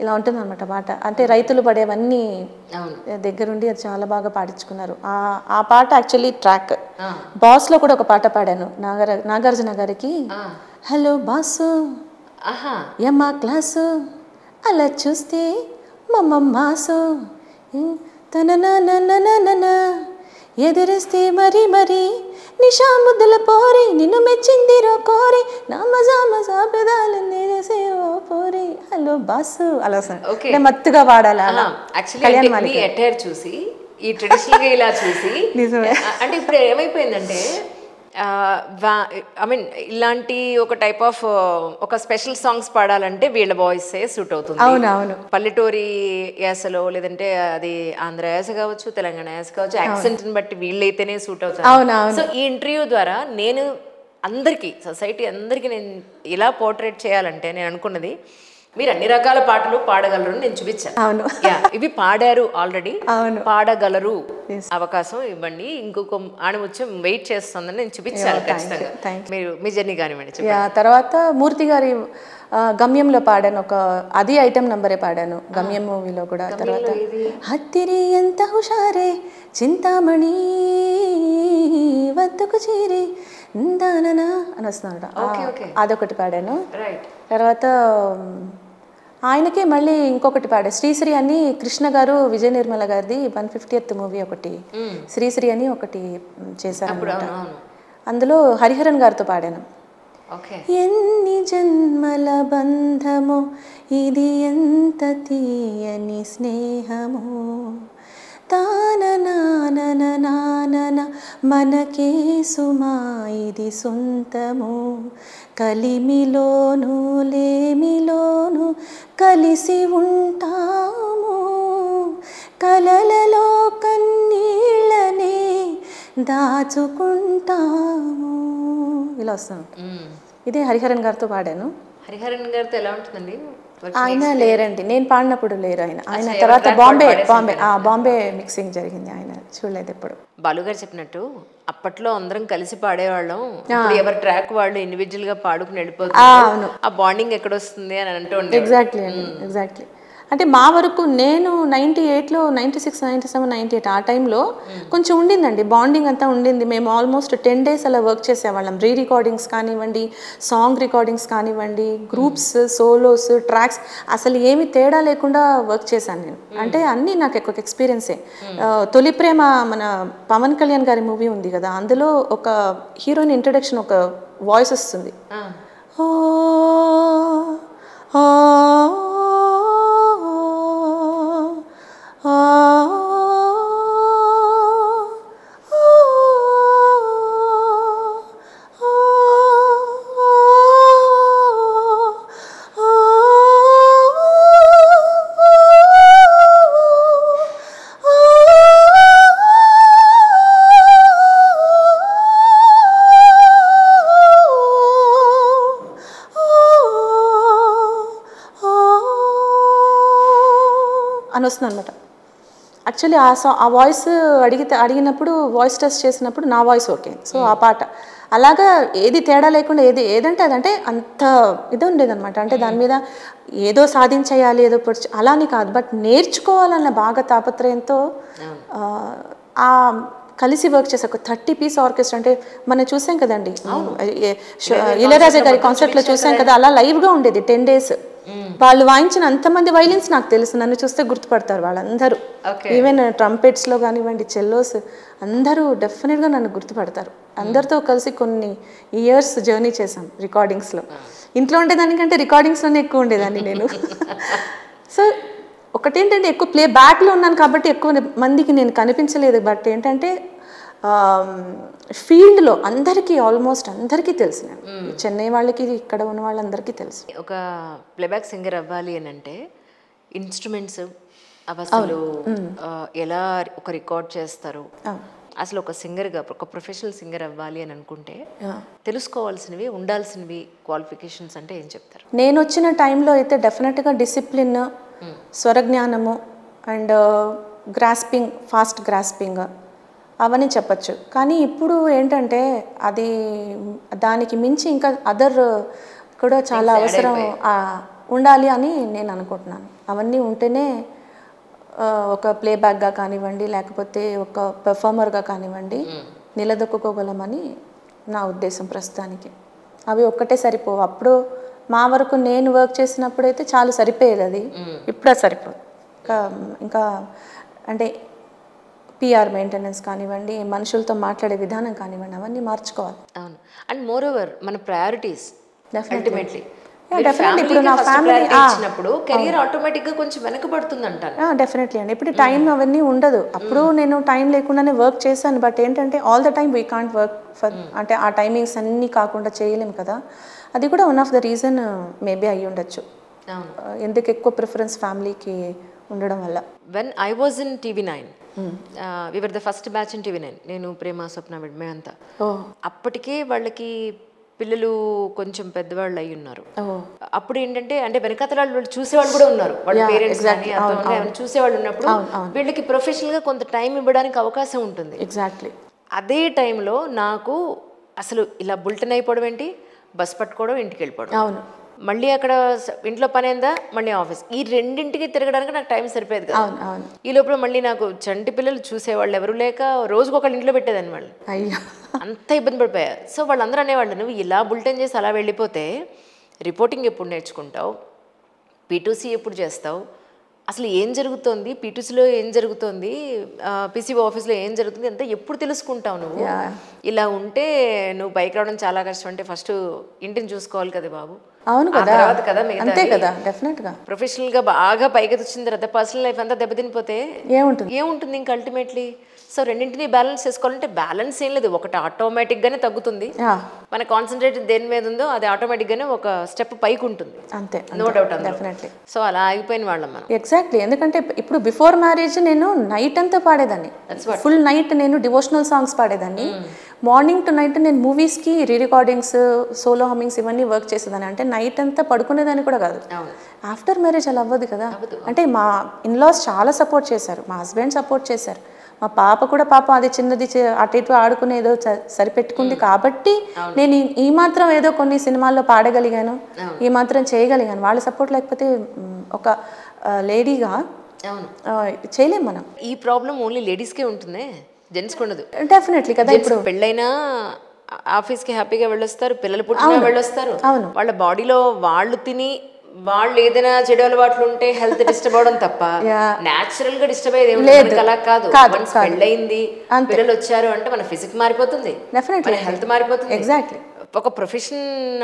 ఇలా ఉంటుంది అనమాట పాట. అంటే రైతులు పడేవన్నీ దగ్గరుండి అది చాలా బాగా పాడించుకున్నారు. ఆ పాట యాక్చువల్లీ ట్రాక్. బాస్లో కూడా ఒక పాట పాడాను నాగార్జున గారికి. హలో బాసు యమ్మా క్లాసు అలా చూస్తే మమ్మమ్మాసు తన ఎదురిస్తే మరి మరి నిషా ముద్దుల పోరి నిన్ను మెచ్చింది రో కోరి నా మజా మజా పెదాలు నేరేసే ఓ పోరి హలో బాసు అలా మత్తుగా పాడాలి. అలా అటైర్ చూసి ఈ ట్రెడిషనల్ గా ఇలా చూసి అంటే ఇప్పుడు ఏమైపోయిందంటే ఐ మీన్ ఇలాంటి ఒక టైప్ ఆఫ్ ఒక స్పెషల్ సాంగ్స్ పాడాలంటే వీళ్ళ వాయిసే సూట్ అవుతుంది. అవునవును. పల్లెటూరి యాసలో లేదంటే అది ఆంధ్ర యాస కావచ్చు, తెలంగాణ యాస కావచ్చు, యాక్సెంట్ని బట్టి వీళ్ళైతేనే సూట్ అవుతారు. సో ఈ ఇంటర్వ్యూ ద్వారా నేను అందరికీ, సొసైటీ అందరికీ నేను ఇలా పోర్ట్రేట్ చేయాలంటే నేను అనుకున్నది మీరు అన్ని రకాల పాటలు పాడగలరు నేను చూపించాను. అవును, ఇవి పాడారు ఆల్రెడీ, పాడగలరు అవకాశం ఇవ్వండి. ఇంకొక ఆడముత్యం వెయిట్ చేస్తుందని నేను చూపించాను ఖచ్చితంగా. మీరు మీ జర్నీ కానివ్వండి. తర్వాత మూర్తి గారి గమ్యంలో పాడాను, అది ఐటమ్ నంబరే పాడాను గమ్యం మూవీలో కూడా. తర్వాత హత్తిరి ఎంత హుషారే చింతామణి వద్దకు చీరి దాననా అని వస్తున్నాడు, అదొకటి పాడాను. తర్వాత ఆయనకే మళ్ళీ ఇంకొకటి పాడా, శ్రీశ్రీ అని కృష్ణ గారు విజయ నిర్మల గారిది 150th మూవీ ఒకటి శ్రీశ్రీ అని ఒకటి చేశారు. అందులో హరిహరన్ గారితో పాడాను. ఎన్ని జన్మల బంధమో ఇది ఎంత తీయని స్నేహమో తాననానన మనకే సుమా ఇది సొంతము కలిమిలోను లేమిలోను కలిసి ఉంటాము కలలలో కన్నీళ్ళనే దాచుకుంటాము. ఇలా వస్తాను. ఇదే హరిహరన్ గారితో పాడాను. హరిహరన్ గారితో ఎలా ఉంటుందండి? ఆయన లేరండి, నేను పాడినప్పుడు లేరు ఆయన. తర్వాత బాంబే మిక్సింగ్ జరిగింది, ఆయన చూడలేదు ఎప్పుడు. బాలు గారు చెప్పినట్టు అప్పట్లో అందరం కలిసి పాడేవాళ్ళం, ఎవరి ట్రాక్ వాళ్ళు ఇండివిజువల్ గా పాడుకుని వెళ్ళిపోతారు. ఆ బాండింగ్ ఎక్కడ వస్తుంది అని అంటూ ఉంటారు. ఎగ్జాక్ట్లీ అండి, ఎగ్జాక్ట్లీ. అంటే మా వరకు నేను 98లో 96, 97, 98 ఆ టైంలో కొంచెం ఉండిందండి, బాండింగ్ అంతా ఉండింది. మేము ఆల్మోస్ట్ 10 days అలా వర్క్ చేసేవాళ్ళం. రికార్డింగ్స్ కానివ్వండి, సాంగ్ రికార్డింగ్స్ కానివ్వండి, గ్రూప్స్, సోలోస్, ట్రాక్స్, అసలు ఏమి తేడా లేకుండా వర్క్ చేశాను నేను. అంటే అన్నీ నాకు ఎక్కువ ఎక్స్పీరియన్సే. తొలి ప్రేమ మన పవన్ కళ్యాణ్ గారి మూవీ ఉంది కదా, అందులో ఒక హీరోయిన్ ఇంట్రడక్షన్ ఒక వాయిస్ వస్తుంది, అని వస్తుంది అనమాట. యాక్చువల్లీ ఆ వాయిస్ అడిగినప్పుడు వాయిస్ టెస్ట్ చేసినప్పుడు నా వాయిస్ ఓకే. సో ఆ పాట అలాగా ఏది తేడా లేకుండా ఏదంటే అదంటే అంత ఇది ఉండేదన్నమాట. అంటే దాని మీద ఏదో సాధించేయాలి, ఏదో అలాని కాదు, బట్ నేర్చుకోవాలన్న బాగా తాపత్రయంతో ఆ కలిసి వర్క్ చేసే ఒక 30 piece ఆర్కెస్ట్రా. అంటే మనం చూసాం కదండి ఇళయరాజా గారి కాన్సర్ట్లో చూసాం కదా, అలా లైవ్గా ఉండేది 10 days. వాళ్ళు వాయించిన అంతమంది వైలిన్స్ నాకు తెలుసు, నన్ను చూస్తే గుర్తుపడతారు వాళ్ళందరూ. ఈవెన్ ట్రంపెట్స్లో కానివ్వండి, చెల్లోస్, అందరూ డెఫినెట్గా నన్ను గుర్తుపడతారు. అందరితో కలిసి కొన్ని ఇయర్స్ జర్నీ చేశాం రికార్డింగ్స్లో. ఇంట్లో ఉండేదానికంటే రికార్డింగ్స్లోనే ఎక్కువ ఉండేదాన్ని నేను. సో ఒకటేంటంటే ఎక్కువ ప్లే బ్యాక్లో ఉన్నాను కాబట్టి ఎక్కువ మందికి నేను కనిపించలేదు. బట్ ఏంటంటే ఫీల్డ్లో ఆల్మోస్ట్ అందరికీ తెలుసు. నేను చెన్నై వాళ్ళకి, ఇక్కడ ఉన్న వాళ్ళందరికీ తెలుసు. ఒక ప్లేబ్యాక్ సింగర్ అవ్వాలి అని అంటే ఇన్స్ట్రుమెంట్స్ అసలు ఎలా ఒక రికార్డ్ చేస్తారు, అసలు ఒక సింగర్గా ఒక ప్రొఫెషనల్ సింగర్ అవ్వాలి అని అనుకుంటే తెలుసుకోవాల్సినవి, ఉండాల్సినవి క్వాలిఫికేషన్స్ అంటే ఏం చెప్తారు? నేను వచ్చిన టైంలో అయితే డెఫినెట్గా డిసిప్లిన్, స్వరజ్ఞానము అండ్ గ్రాస్పింగ్, ఫాస్ట్ గ్రాస్పింగ్ అవన్నీ చెప్పచ్చు. కానీ ఇప్పుడు ఏంటంటే దానికి మించి ఇంకా అదర్ కూడా చాలా అవసరం ఉండాలి అని నేను అనుకుంటున్నాను. అవన్నీ ఉంటేనే ఒక ప్లేబ్యాక్గా కానివ్వండి, లేకపోతే ఒక పెర్ఫార్మర్గా కానివ్వండి నిలదొక్కుకోగలమని నా ఉద్దేశం ప్రస్తుతానికి. అవి ఒక్కటే సరిపోవు. అప్పుడు మా వరకు నేను వర్క్ చేసినప్పుడు అయితే చాలా సరిపోయేది, అది ఇప్పుడు అది సరిపోదు. ఇంకా అంటే పిఆర్ మెయింటెనెన్స్ కానివ్వండి, మనుషులతో మాట్లాడే విధానం కానివ్వండి, అవన్నీ మార్చుకోవాలి. అవును. అండ్ మోర్ ఓవర్ మన ప్రయారిటీస్ అల్టిమేట్లీ ఇప్పుడు నా ఫ్యామిలీ ఇచ్చినప్పుడు కెరీర్ ఆటోమేటిక్గా కొంచెం వెనకబడుతుంది అంటారు. డెఫినెట్లీ అండి. ఇప్పుడు టైం అవన్నీ ఉండదు. అప్పుడు నేను టైం లేకుండానే వర్క్ చేశాను. బట్ ఏంటంటే all the time we can't work for, అంటే ఆ టైమింగ్స్ అన్నీ కాకుండా చేయలేము కదా. అది కూడా one of the reason maybe అయ్యి ఉండొచ్చు, ఎందుకు ఎక్కువ ప్రిఫరెన్స్ ఫ్యామిలీకి ఉండడం వల్ల. When I was in TV9, we were the first batch in TV9. నేను, ప్రేమ, స్వప్న, మేమంతా అప్పటికే వాళ్ళకి పిల్లలు కొంచెం పెద్దవాళ్ళు అయి ఉన్నారు. అప్పుడు ఏంటంటే అంటే వెనకాతల వాళ్ళు చూసేవాళ్ళు కూడా ఉన్నారు, వాళ్ళ పేరెంట్స్ కానీ చూసేవాళ్ళు ఉన్నప్పుడు వీళ్ళకి ప్రొఫెషనల్గా కొంత టైం ఇవ్వడానికి అవకాశం ఉంటుంది. ఎగ్జాక్ట్లీ. అదే టైంలో నాకు అసలు ఇలా బుల్టన్ అయిపోవడం ఏంటి, బస్ పట్టుకోవడం, ఇంటికి వెళ్ళిపోవడం, అవును, మళ్ళీ అక్కడ ఇంట్లో పని అయిందా మళ్ళీ ఆఫీస్, ఈ రెండింటికి తిరగడానికి నాకు టైం సరిపోయేది కదా. ఈ లోపల మళ్ళీ నాకు చంటి పిల్లలు చూసేవాళ్ళు ఎవరు లేక రోజుకు ఒకళ్ళు ఇంట్లో పెట్టేదాన్ని వాళ్ళు. అయ్యో, అంత ఇబ్బంది పడిపోయా. సో వాళ్ళందరూ అనేవాళ్ళు, నువ్వు ఇలా బుల్టెన్ చేసి అలా వెళ్ళిపోతే రిపోర్టింగ్ ఎప్పుడు నేర్చుకుంటావు, పీటూసీ ఎప్పుడు చేస్తావు, అసలు ఏం జరుగుతోంది పీటూసీలో, ఏం జరుగుతోంది పీసీఓ ఆఫీస్లో ఏం జరుగుతుంది అంతా ఎప్పుడు తెలుసుకుంటావు నువ్వు, ఇలా ఉంటే నువ్వు బైక్ రావడం చాలా కష్టం, అంటే ఫస్ట్ ఇంటిని చూసుకోవాలి కదా బాబు. అవును కదా, తర్వాత కదా అంతే కదా, డెఫినెట్ గా ప్రొఫెషనల్ గా బాగా పైకి వచ్చిన తర్వాత పర్సనల్ లైఫ్ అంతా దెబ్బతినిపోతే ఏముంటుంది ఇంకా అల్టిమేట్లీ. సో రెండింటిని బ్యాలెన్స్ చేసుకోవాలంటే బ్యాలెన్స్ ఏం లేదు, ఒకటి ఆటోమేటిక్ గానే తగ్గుతుంది, మన కాన్సన్ట్రేట్ దేని మీద ఉందో అది ఆటోమేటిక్ గానే ఒక స్టెప్ పైకి ఉంటుంది, అంతే, నో డౌట్. డెఫినెట్లీ. సో అలా ఆగిపోయిన వాళ్ళం మనం. ఎగ్జాక్ట్లీ. ఎందుకంటే ఇప్పుడు బిఫోర్ మ్యారేజ్ నేను నైట్ అంతా పాడేదాన్ని, ఫుల్ నైట్ నేను డివోషనల్ సాంగ్స్ పాడేదాన్ని, మార్నింగ్ టు నైట్ నేను మూవీస్కి రీ రికార్డింగ్స్, సోలో హమ్మింగ్స్ ఇవన్నీ వర్క్ చేసేదాన్ని. అంటే నైట్ అంతా పడుకునేదాన్ని కూడా కాదు. ఆఫ్టర్ మ్యారేజ్ అలా అవ్వదు కదా. అంటే మా ఇన్లాస్ చాలా సపోర్ట్ చేశారు, మా హస్బెండ్ సపోర్ట్ చేశారు, మా పాప కూడా పాపం అది చిన్నది అటు ఇటు ఆడుకునేదో సరిపెట్టుకుంది కాబట్టి నేను ఈ మాత్రం ఏదో కొన్ని సినిమాల్లో పాడగలిగాను, ఈ మాత్రం చేయగలిగాను. వాళ్ళ సపోర్ట్ లేకపోతే ఒక లేడీగా చేయలేం మనం. ఈ ప్రాబ్లం ఓన్లీ లేడీస్కే ఉంటుంది, జెంట్స్కి ఉండదు. డెఫినెట్లీ కదా. ఇప్పుడు పెళ్ళైనా ఆఫీస్కి హ్యాపీగా వెళ్ళొస్తారు, పిల్లలు పుట్టినా వెళ్ళొస్తారు, వాళ్ళ బాడీలో వాళ్ళు తిని వాళ్ళు ఏదైనా చెడు అలవాట్లు ఉంటే హెల్త్ డిస్టర్బ్ అవడం తప్ప న్యాచురల్ గా డిస్టర్బ్ అయ్యేది ఏమి అలా కాదు. పెళ్ళయింది, పిల్లలు వచ్చారు అంటే మన ఫిజిక్ మారిపోతుంది, మన హెల్త్ మారిపోతుంది. ఎగ్జాక్ట్లీ. ఒక ప్రొఫెషన్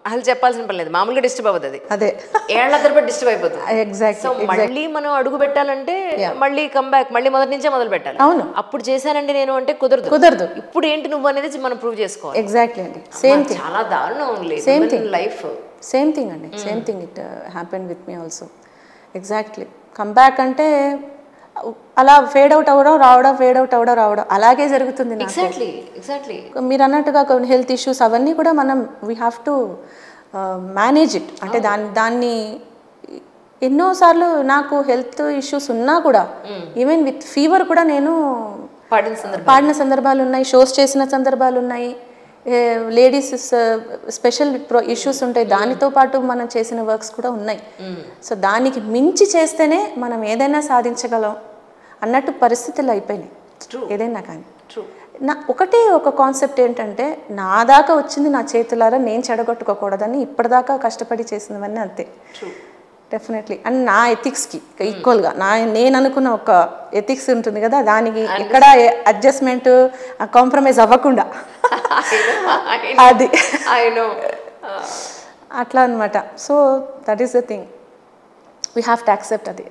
అసలు చెప్పాల్సిన పని లేదు, మామూలుగా డిస్టర్బ్ అవుతుంది, అదే ఏళ్ల తరబడి డిస్టర్బ్ అయిపోతుంది. ఎగ్జాక్ట్లీ. సో మళ్ళీ మనం అడుగు పెట్టాలంటే మళ్ళీ కంబ్యాక్, మళ్ళీ మొదటి నుంచే మొదలు పెట్టాలి. అవును, అప్పుడు చేశానండి నేను అంటే కుదరదు. ఇప్పుడు ఏంటి నువ్వు అనేది మనం ప్రూవ్ చేసుకోవాలి. ఎగ్జాక్ట్లీ అండి. సేమ్ థింగ్, చాలా దారుణం same thing life. Same thing అండి, same thing it happened with me also. Exactly. Comeback అంటే అలా ఫేడ్ అవుట్ అవ్వడం రావడం, ఫేడ్ అవుట్ అవ్వడం రావడం అలాగే జరుగుతుంది. మీరు అన్నట్టుగా కొన్ని హెల్త్ ఇష్యూస్ అవన్నీ కూడా మనం we have to manage it. అంటే దాన్ని ఎన్నోసార్లు నాకు హెల్త్ ఇష్యూస్ ఉన్నా కూడా ఈవెన్ విత్ ఫీవర్ కూడా నేను పాడిన సందర్భాలు ఉన్నాయి, షోస్ చేసిన సందర్భాలు ఉన్నాయి, లేడీస్ స్పెషల్ ఇష్యూస్ ఉంటాయి, దానితో పాటు మనం చేసిన వర్క్స్ కూడా ఉన్నాయి. సో దానికి మించి చేస్తేనే మనం ఏదైనా సాధించగలం అన్నట్టు పరిస్థితులు అయిపోయినాయి ఏదైనా కానీ. ఒకటే ఒక కాన్సెప్ట్ ఏంటంటే నా దాకా వచ్చింది నా చేతులారా నేను చెడగొట్టుకోకూడదని ఇప్పటిదాకా కష్టపడి చేసినవన్నీ అంతే. డెఫినెట్లీ. అండ్ నా ఎథిక్స్కి ఈక్వల్గా నేను అనుకున్న ఒక ఎథిక్స్ ఉంటుంది కదా, దానికి ఎక్కడ అడ్జస్ట్మెంట్ కాంప్రమైజ్ అవ్వకుండా అది అట్లా అనమాట. So that is the thing, we have to accept అది.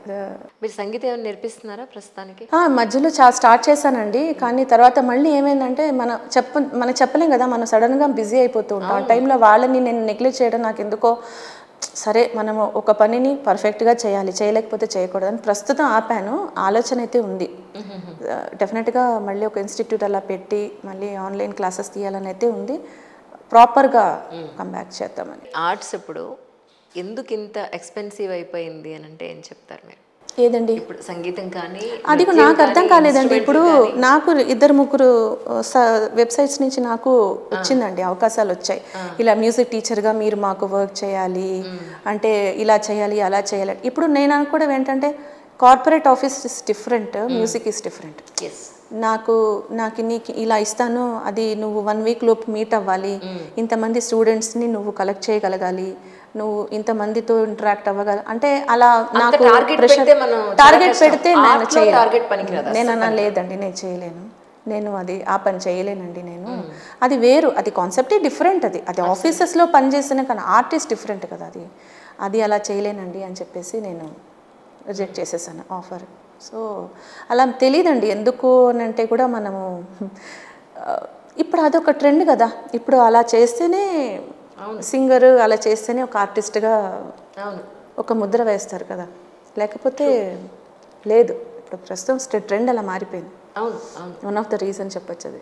మీరు సంగీతం ఏమైనా నేర్పిస్తున్నారా ప్రస్తుతానికి? మధ్యలో స్టార్ట్ చేశానండి, కానీ తర్వాత మళ్ళీ ఏమైందంటే మనం చెప్పలేం కదా, మనం సడన్గా బిజీ అయిపోతూ ఉంటాం. ఆ టైంలో వాళ్ళని నేను నెగ్లెక్ట్ చేయడం నాకు ఎందుకో, సరే మనము ఒక పనిని పర్ఫెక్ట్గా చేయాలి, చేయలేకపోతే చేయకూడదని ప్రస్తుతం ఆపాను. ఆలోచన అయితే ఉంది, డెఫినెట్గా మళ్ళీ ఒక ఇన్స్టిట్యూట్ అలా పెట్టి మళ్ళీ ఆన్లైన్ క్లాసెస్ తీయాలని అయితే ఉంది, ప్రాపర్గా కంబ్యాక్ చేద్దామని. ఆర్ట్స్ ఇప్పుడు ఎందుకు ఇంత ఎక్స్పెన్సివ్ అయిపోయింది అని అంటే ఏం చెప్తారు మీరు? ఏదండి ఇప్పుడు సంగీతం కానీ అది నాకు అర్థం కాలేదండి. ఇప్పుడు నాకు 2-3 వెబ్సైట్స్ నుంచి నాకు వచ్చిందండి, అవకాశాలు వచ్చాయి. ఇలా మ్యూజిక్ టీచర్గా మీరు మాకు వర్క్ చేయాలి అంటే ఇలా చేయాలి అలా చేయాలి. ఇప్పుడు నేను అనుకోవడం ఏంటంటే corporate office is different, music is different. నాకు నీకు ఇలా ఇస్తాను, అది నువ్వు 1 వీక్ లోపు మీట్ అవ్వాలి, ఇంతమంది స్టూడెంట్స్ని నువ్వు కలెక్ట్ చేయగలగాలి, నువ్వు ఇంతమందితో ఇంటరాక్ట్ అవ్వగల అంటే అలా నాకు టార్గెట్ పెడితే నేను చేయలేను. నేను అన్నా లేదండి నేను చేయలేను, నేను ఆ పని చేయలేనండి నేను. అది వేరు, అది కాన్సెప్టే డిఫరెంట్. అది ఆఫీసెస్లో పనిచేసిన కానీ ఆర్టిస్ట్ డిఫరెంట్ కదా, అది అలా చేయలేనండి అని చెప్పేసి నేను రిజెక్ట్ చేసేసాను ఆఫర్. సో అలా తెలియదండి ఎందుకు అని అంటే కూడా మనము ఇప్పుడు అదొక ట్రెండ్ కదా, ఇప్పుడు అలా చేస్తేనే సింగర్, అలా చేస్తేనే ఒక ఆర్టిస్ట్గా ఒక ముద్ర వేస్తారు కదా, లేకపోతే లేదు. ఇప్పుడు ప్రస్తుతం ట్రెండ్ అలా మారిపోయింది. వన్ ఆఫ్ ద రీజన్ చెప్పొచ్చు అది.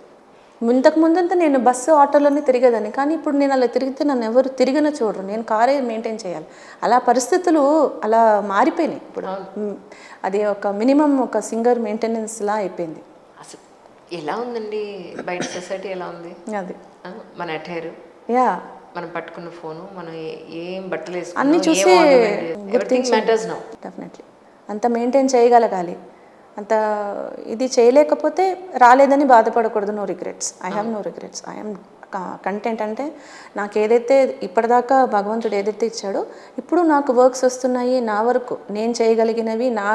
ఇంతకు ముందంతా నేను బస్సు ఆటోలోనే తిరిగేదాన్ని, కానీ ఇప్పుడు నేను అలా తిరిగితే నన్ను ఎవరు తిరిగిన చూడరు, నేను కారే మెయింటైన్ చేయాలి. అలా పరిస్థితులు అలా మారిపోయినాయి ఇప్పుడు. అది ఒక మినిమం ఒక సింగర్ మెయింటెనెన్స్లా అయిపోయింది. అసలు ఎలా ఉందండి బయట సొసైటీ ఎలా ఉంది? అది మన అటైర్, మనం పట్టుకున్న ఫోను, మనం ఏం బట్టలు వేసుకున్నాం, అన్నీ చూసి ఎవ్రీథింగ్ మ్యాటర్స్ నౌ. డెఫినెట్లీ అంత మెయింటైన్ చేయగలగాలి. అంత ఇది చేయలేకపోతే రాలేదని బాధపడకూడదు. No regrets, I have no regrets, I'm content. అంటే నాకు ఏదైతే ఇప్పటిదాకా భగవంతుడు ఏదైతే ఇచ్చాడో, ఇప్పుడు నాకు వర్క్స్ వస్తున్నాయి, నా వరకు నేను చేయగలిగినవి, నా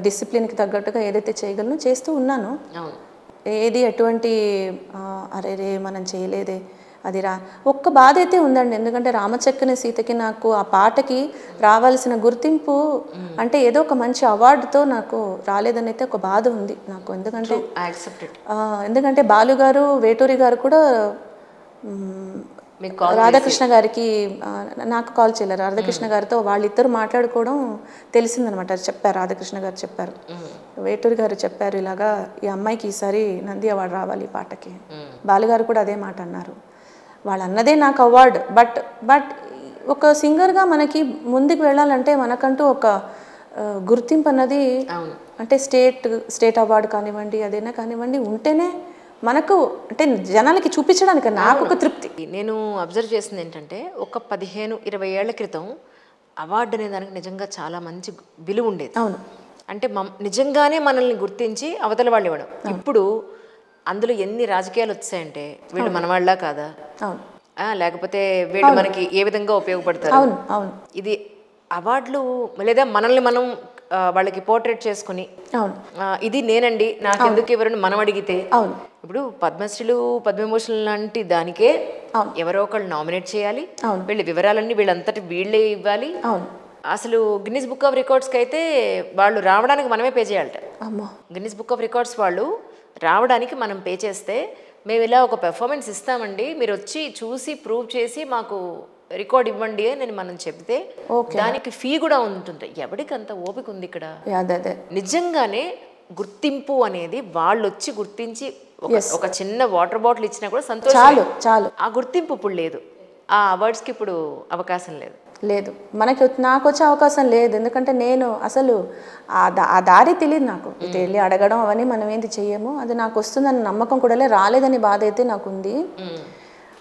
డిసిప్లిన్కి తగ్గట్టుగా ఏదైతే చేయగలను చేస్తూ ఉన్నాను. ఏది ఎటువంటి అరే రే మనం చేయలేదే అది ఒక్క బాధ అయితే ఉందండి. ఎందుకంటే రామచక్కని సీతకి నాకు ఆ పాటకి రావాల్సిన గుర్తింపు అంటే ఏదో ఒక మంచి అవార్డుతో నాకు రాలేదని అయితే ఒక బాధ ఉంది నాకు. ఎందుకంటే బాలుగారు, వేటూరి గారు కూడా రాధాకృష్ణ గారికి నాకు కాల్ చేయలేరు. రాధాకృష్ణ గారితో వాళ్ళిద్దరు మాట్లాడుకోవడం తెలిసిందనమాట. చెప్పారు, రాధాకృష్ణ గారు చెప్పారు, వేటూరి గారు చెప్పారు, ఇలాగా ఈ అమ్మాయికి ఈసారి నంది అవార్డు రావాలి ఈ పాటకి. బాలుగారు కూడా అదే మాట అన్నారు. వాళ్ళు అన్నదే నాకు అవార్డు. బట్ ఒక సింగర్గా మనకి ముందుకు వెళ్ళాలంటే మనకంటూ ఒక గుర్తింపు అన్నది అంటే స్టేట్ అవార్డు కానివ్వండి, అదైనా కానివ్వండి ఉంటేనే మనకు అంటే జనాలకి చూపించడానికి నాకు ఒక తృప్తి. నేను అబ్జర్వ్ చేసింది ఏంటంటే ఒక 15-20 ఏళ్ల క్రితం అవార్డు అనే దానికి నిజంగా చాలా మంచి విలువ ఉండేది. అవును, అంటే నిజంగానే మనల్ని గుర్తించి అవతల వాళ్ళు ఇవ్వడం. ఇప్పుడు అందులో ఎన్ని రాజకీయాలు వచ్చాయంటే వీళ్ళు మనవాళ్ళ కాదా, లేకపోతే వీళ్ళు మనకి ఏ విధంగా ఉపయోగపడతారు. ఇది అవార్డులు లేదా మనల్ని మనం వాళ్ళకి పోర్ట్రేట్ చేసుకుని ఇది నేనండి నాకు ఎందుకు ఎవరని మనం అడిగితే, ఇప్పుడు పద్మశ్రీలు పద్మభూషణ్ లాంటి దానికే ఎవరో ఒకళ్ళు నామినేట్ చేయాలి, వీళ్ళ వివరాలన్నీ వీళ్ళంతటి వీళ్ళే ఇవ్వాలి. అసలు గిన్నిస్ బుక్ ఆఫ్ రికార్డ్స్కి అయితే వాళ్ళు రావడానికి మనమే పే చేయాలట. గిన్నిస్ బుక్ ఆఫ్ రికార్డ్స్ వాళ్ళు రావడానికి మనం పే చేస్తే మేము ఇలా ఒక పెర్ఫార్మెన్స్ ఇస్తామండి, మీరు వచ్చి చూసి ప్రూవ్ చేసి మాకు రికార్డ్ ఇవ్వండి అని మనం చెప్తే దానికి ఫీ కూడా ఉంటుంది. ఎవరికి అంత ఓపిక ఉంది ఇక్కడ? నిజంగానే గుర్తింపు అనేది వాళ్ళు వచ్చి గుర్తించి ఒక చిన్న వాటర్ బాటిల్ ఇచ్చినా కూడా సంతోషం. చాలు. ఆ గుర్తింపు ఇప్పుడు లేదు, ఆ అవార్డ్స్కి ఇప్పుడు అవకాశం లేదు. నాకు వచ్చే అవకాశం లేదు. ఎందుకంటే నేను అసలు ఆ దారి తెలియదు నాకు. ఇది వెళ్ళి అడగడం అవన్నీ మనం ఏంటి చెయ్యము. అది నాకు వస్తుందని నమ్మకం కూడా రాలేదని బాధ అయితే నాకు ఉంది.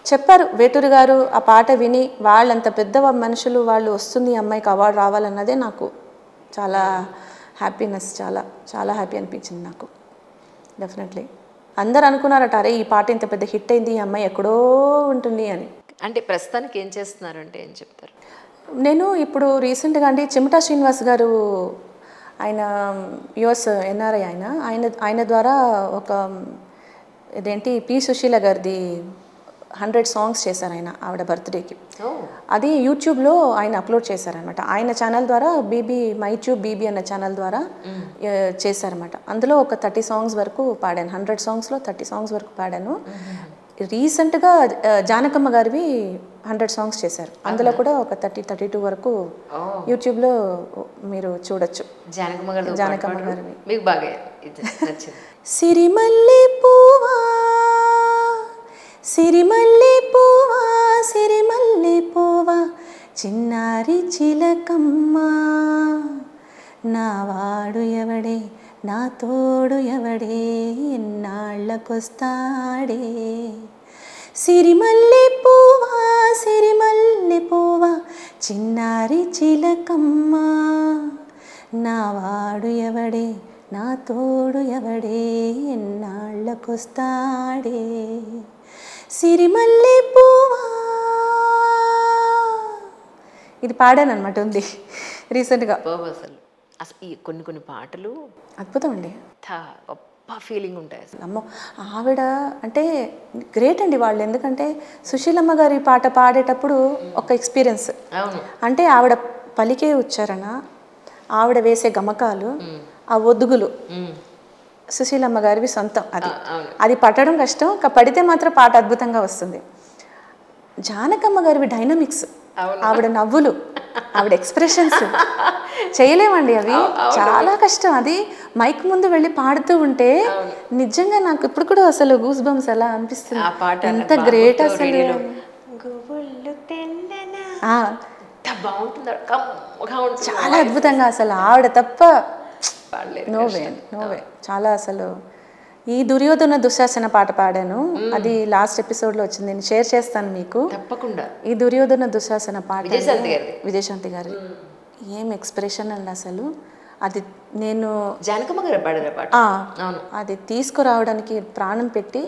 చెప్పారు వేటూరి గారు, ఆ పాట విని వాళ్ళంత పెద్ద మనుషులు వాళ్ళు వస్తుంది అమ్మాయికి అవార్డు రావాలన్నదే నాకు చాలా హ్యాపీనెస్, చాలా చాలా హ్యాపీ అనిపించింది నాకు. డెఫినెట్లీ అందరు అనుకున్నారట, అరే ఈ పాట ఇంత పెద్ద హిట్ అయింది, ఈ అమ్మాయి ఎక్కడో ఉంటుంది అని. అంటే ప్రస్తుతానికి ఏం చేస్తున్నారంటే ఏం చెప్తారు? నేను ఇప్పుడు రీసెంట్గా అండి చెమటా శ్రీనివాస్ గారు, ఆయన యుఎస్ ఎన్ఆర్ఐ, ఆయన ద్వారా ఒక ఇదేంటి పి సుశీల గారిది 100 సాంగ్స్ చేశారు ఆయన ఆవిడ బర్త్డేకి. అది యూట్యూబ్లో ఆయన అప్లోడ్ చేశారనమాట. ఆయన ఛానల్ ద్వారా బీబీ అన్న ఛానల్ ద్వారా చేశారనమాట. అందులో ఒక 30 సాంగ్స్ వరకు పాడాను. 100 సాంగ్స్లో 30 సాంగ్స్ వరకు పాడాను. రీసెంట్గా జానకమ్మ గారివి 100 సాంగ్స్ చేశారు. అందులో కూడా ఒక 30-32 వరకు యూట్యూబ్లో మీరు చూడొచ్చు. జానకమ్మ గారివి. సిరిమల్లె పూవా సిరిమల్లె పూవా సిరిమల్లె పూవా చిన్నారి చిలకమ్మ, నా వాడు ఎవడే నా తోడు ఎవడే ఎన్నాళ్ళకొస్తాడే. సిరిమల్లె పూవా సిరిమల్లె పూవా చిన్నారి చిలకమ్మ, నా వాడు ఎవడే నా తోడు ఎవడే ఎన్నాళ్ళకొస్తాడే. సిరిమల్లె పూవా ఇది పాడాను అనమాట. ఉంది రీసెంట్గా. అసలు ఈ కొన్ని పాటలు అద్భుతం అండి, గొప్ప ఫీలింగ్ ఉంటాయి అసలు. అమ్మో ఆవిడ అంటే గ్రేట్ అండి వాళ్ళు. ఎందుకంటే సుశీలమ్మ గారి పాట పాడేటప్పుడు ఒక ఎక్స్పీరియన్స్, అంటే ఆవిడ పలికే ఉచ్చారణ, ఆవిడ వేసే గమకాలు, ఆ ఒదుగులు సుశీలమ్మ గారివి సొంతం. అది పట్టడం కష్టం, పడితే మాత్రం పాట అద్భుతంగా వస్తుంది. జానకమ్మ గారివి డైనమిక్స్, ఆవిడ నవ్వులు ఆవిడ ఎక్స్ప్రెషన్స్ చేయలేమండి అవి, చాలా కష్టం. అది మైక్ ముందు వెళ్ళి పాడుతూ ఉంటే నిజంగా నాకు ఇప్పుడు కూడా అసలు గూస్ బంప్స్ ఎలా అనిపిస్తుంది. ఎంత గ్రేట్ అసలు. చాలా అద్భుతంగా అసలు ఆవిడ తప్ప నోవే. చాలా అసలు. ఈ దుర్యోధన దుశ్శాసన పాట పాడాను, అది లాస్ట్ ఎపిసోడ్లో వచ్చింది, నేను షేర్ చేస్తాను మీకు తప్పకుండా. ఈ దుర్యోధన దుశ్శాసన పాట విజయశాంతి గారి ఏం ఎక్స్ప్రెషన్ అండి అసలు. అది నేను జానకమ్మ గారు పాడారు పాట. అది తీసుకురావడానికి ప్రాణం పెట్టి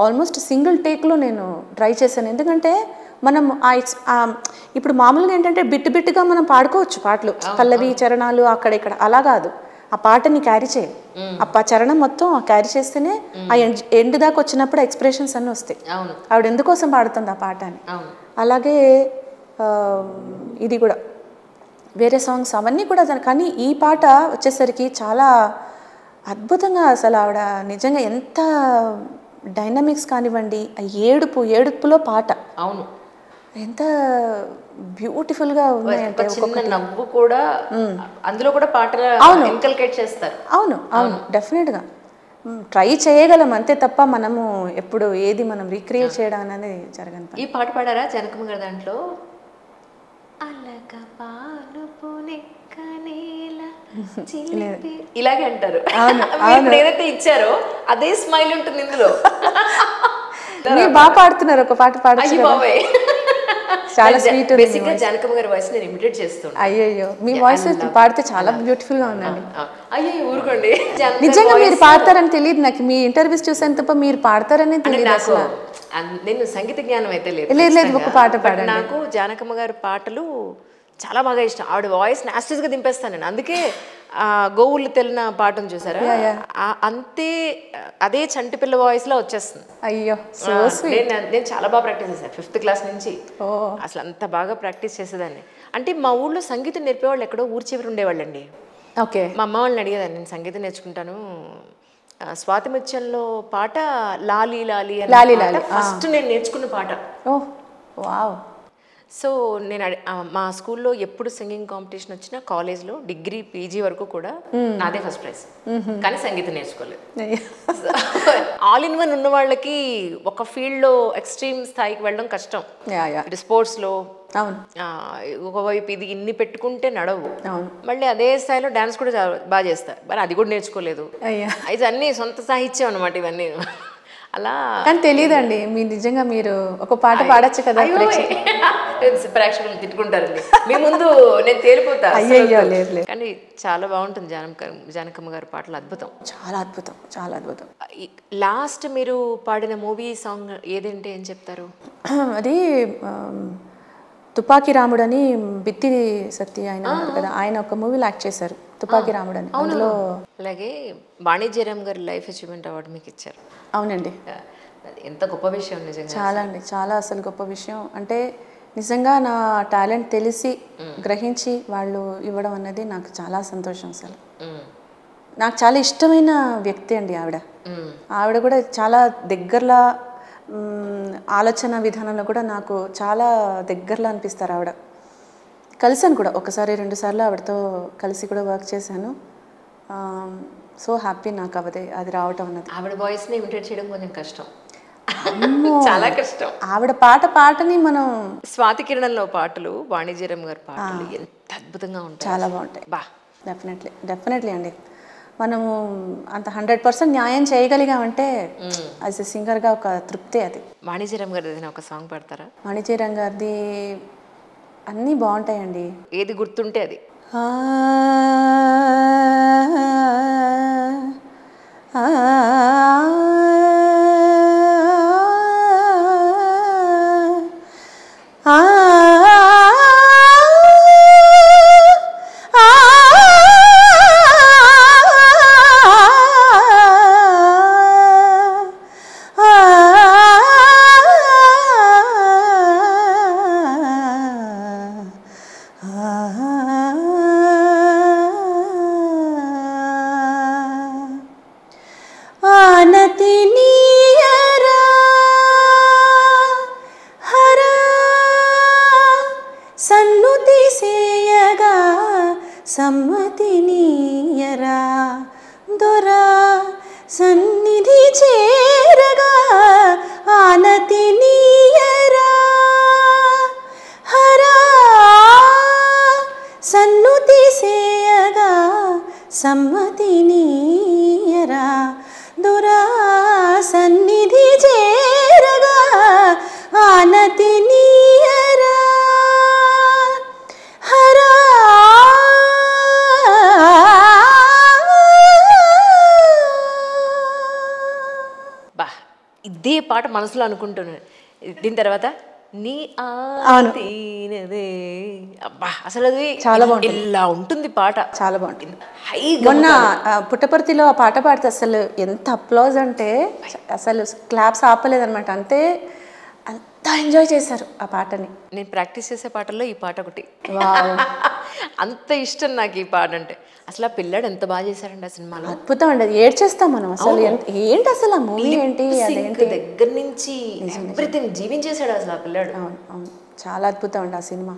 ఆల్మోస్ట్ సింగిల్ టేక్లో నేను ట్రై చేశాను. ఎందుకంటే మనం ఇప్పుడు మామూలుగా ఏంటంటే బిట్టుగా మనం పాడుకోవచ్చు పాటలు, పల్లవి చరణాలు అక్కడ ఇక్కడ, అలా కాదు. ఆ పాటని క్యారీ చేయాలి, ఆ చరణం మొత్తం క్యారీ చేస్తేనే ఆ ఎండ్ దాకా వచ్చినప్పుడు ఎక్స్ప్రెషన్స్ అన్నీ వస్తాయి. ఆవిడ ఎందుకోసం పాడుతుంది ఆ పాట అని. అలాగే ఇది కూడా వేరే సాంగ్స్ అవన్నీ కూడా, కానీ ఈ పాట వచ్చేసరికి చాలా అద్భుతంగా అసలు ఆవిడ నిజంగా ఎంత డైనమిక్స్ కానివ్వండి, ఏడుపులో పాట అవును ఎంత బ్యూటిఫుల్ గా ఉన్నాయంటే, నవ్వు కూడా అందులో కూడా పాటలు ఇన్కల్కేట్ చేస్తారు. అవును డెఫినెట్ గా ట్రై చేయగలం అంతే తప్ప మనము ఎప్పుడు ఏది మనం రీక్రియేట్ చేయడం అనేది జరగదు. ఈ పాట పాడారా జనకమ్మ గారి దాంట్లో? ఇలాగే అంటారు. ఏదైతే ఇచ్చారో అదే స్మైల్ ఉంటుంది ఇందులో. బాగా పాడుతున్నారు, ఒక పాట పాడారు, చాలా స్వీట్. బేసిక్గా జానకమ్మ గారి వాయిస్ నేను ఇమిటేట్ చేస్తాను. అయ్యో మీ వాయిస్ పాడితే చాలా బ్యూటిఫుల్ గా ఉందండి. అయ్యో ఊరుకోండి, నిజంగా మీరు పాడతారని తెలియదు నాకు, మీ ఇంటర్వ్యూస్ చూసాను తప్ప మీరు పాడతారని తెలియదు అసలు. నేను సంగీత జ్ఞానం అయితే లేదు, ఒక పాట పాడండి. నాకు జానకమ్మ గారి పాటలు చాలా బాగా ఇష్టం. ఆవిడ వాయిస్ నాస్టిస్గా దింపేస్తాను నేను. అందుకే గోవుళ్ళు తెలిన పాటను చూసారా, అంతే అదే చంటి పిల్ల వాయిస్ లో వచ్చేస్తుంది. అయ్యో నేను చాలా బాగా ప్రాక్టీస్ చేశాను 5th క్లాస్ నుంచి. అసలు అంత బాగా ప్రాక్టీస్ చేసేదాన్ని. అంటే మా ఊళ్ళో సంగీతం నేర్పేవాళ్ళు ఎక్కడో ఊరి చివరి ఉండేవాళ్ళండి. ఓకే. మా అమ్మ వాళ్ళని అడిగేదాన్ని, నేను సంగీతం నేర్చుకుంటాను, స్వాతి ముత్యంలో పాట లాలి లాలి అని ఫస్ట్ నేను నేర్చుకున్న పాట. ఓహ్ వావ్. సో నేను మా స్కూల్లో ఎప్పుడు సింగింగ్ కాంపిటీషన్ వచ్చినా, కాలేజ్లో డిగ్రీ పీజీ వరకు కూడా నాదే ఫస్ట్ ప్రైజ్. కానీ సంగీతం నేర్చుకోలేదు. ఆల్ ఇన్ వన్ ఉన్న వాళ్ళకి ఒక ఫీల్డ్లో ఎక్స్ట్రీమ్ స్థాయికి వెళ్ళడం కష్టం. ఇటు స్పోర్ట్స్లో ఒకవైపు ఇది ఇన్ని పెట్టుకుంటే నడవు, మళ్ళీ అదే స్థాయిలో డాన్స్ కూడా బాగా చేస్తా, మరి అది కూడా నేర్చుకోలేదు. ఇది అన్నీ సొంత సాహిత్యం అనమాట ఇవన్నీ. అలా కానీ తెలియదండి మీ నిజంగా మీరు ఒక పాట పాడచ్చు కదా. ప్రేక్షకులు తిట్టుకుంటారండి మీ ముందు, నేను తేలిపోతా. కానీ చాలా బాగుంటుంది జానకమ్మ గారి పాటలు, అద్భుతం, చాలా అద్భుతం, చాలా అద్భుతం. లాస్ట్ మీరు పాడిన మూవీ సాంగ్ ఏదంటే ఏం చెప్తారు? అది తుపాకీ రాముడు అని బిత్తి సత్య ఆయన ఉన్నారు కదా, ఆయన ఒక మూవీలో యాక్ట్ చేశారు, తుపాకీ రాముడు అని. అందులో అలాగే వాణిజ్యరామ్ గారి లైఫ్ అచీవ్మెంట్ అవార్డు మీకు ఇచ్చారు. అవునండి, ఎంత గొప్ప విషయం నిజంగా. చాలా అండి, చాలా అసలు గొప్ప విషయం. అంటే నిజంగా నా టాలెంట్ తెలిసి గ్రహించి వాళ్ళు ఇవ్వడం అన్నది నాకు చాలా సంతోషం. అసలు నాకు చాలా ఇష్టమైన వ్యక్తి అండి ఆవిడ. ఆవిడ కూడా చాలా దగ్గరలో, ఆలోచన విధానంలో కూడా నాకు చాలా దగ్గరలో అనిపిస్తారు ఆవిడ. కలిసాను కూడా ఒకసారి 2 సార్లు ఆవిడతో కలిసి కూడా వర్క్ చేశాను. సో హ్యాపీ నాకు అది రావటం అన్నది. ఆవిడ వాయిస్ని ఇమిటేట్ చేయడం కొంచెం కష్టం, చాలా కష్టం. ఆవిడ పాటని మనం స్వాతి కిరణంలో పాటలు, వాణిజ్యరామ్ గారి పాటలు ఎంత అద్భుతంగా ఉంటాయి, చాలా బాగుంటాయి. డెఫినెట్లీ అండి. మనము అంత 100% న్యాయం చేయగలిగామంటే యాజ్ ఎ సింగర్గా ఒక తృప్తి అది. వాణిజ్యరామ్ గారిది ఒక సాంగ్ పాడతారా? వాణిజ్యరామ్ గారిది అన్నీ బాగుంటాయండి, ఏది గుర్తుంటే అది. సమ్మతినీయరా దొరా సన్నిధి చేరగా ఆనతినీయరా హరా సన్నుతి సేయగా సమ్మతినీయరా దొరా సన్నిధి చేరగా ఆనతినీయరా హరా బా ఇదే పాట మనసులో అనుకుంటున్నాను. దీని తర్వాత నీ ఆనదే అబ్బా అసలు అది చాలా బాగుంటుంది. ఇలా ఉంటుంది పాట, చాలా బాగుంటుంది. హై. మొన్న పుట్టపర్తిలో ఆ పాట పాడితే అసలు ఎంత అప్లాజ్ అంటే అసలు క్లాప్స్ ఆపలేదన్నమాట. అంత ఎంజాయ్ చేశారు ఆ పాటని. నేను ప్రాక్టీస్ చేసే పాటల్లో ఈ పాట ఒకటి. వావ్. అంత ఇష్టం నాకు ఈ పాట అంటే. అసలు ఆ పిల్లాడు ఎంత బాగా చేశారండి ఆ సినిమాలో. అద్భుతం అండి, అది ఏడ్చేస్తాం మనం. అసలు ఏంటి అసలు ఆ మూవీ ఏంటి, అదేంటి దగ్గర నుంచి ఎవ్రీథింగ్ జీవించేశాడు అసలు ఆ పిల్లాడు. అవును అవును, చాలా అద్భుతం అండి ఆ సినిమా.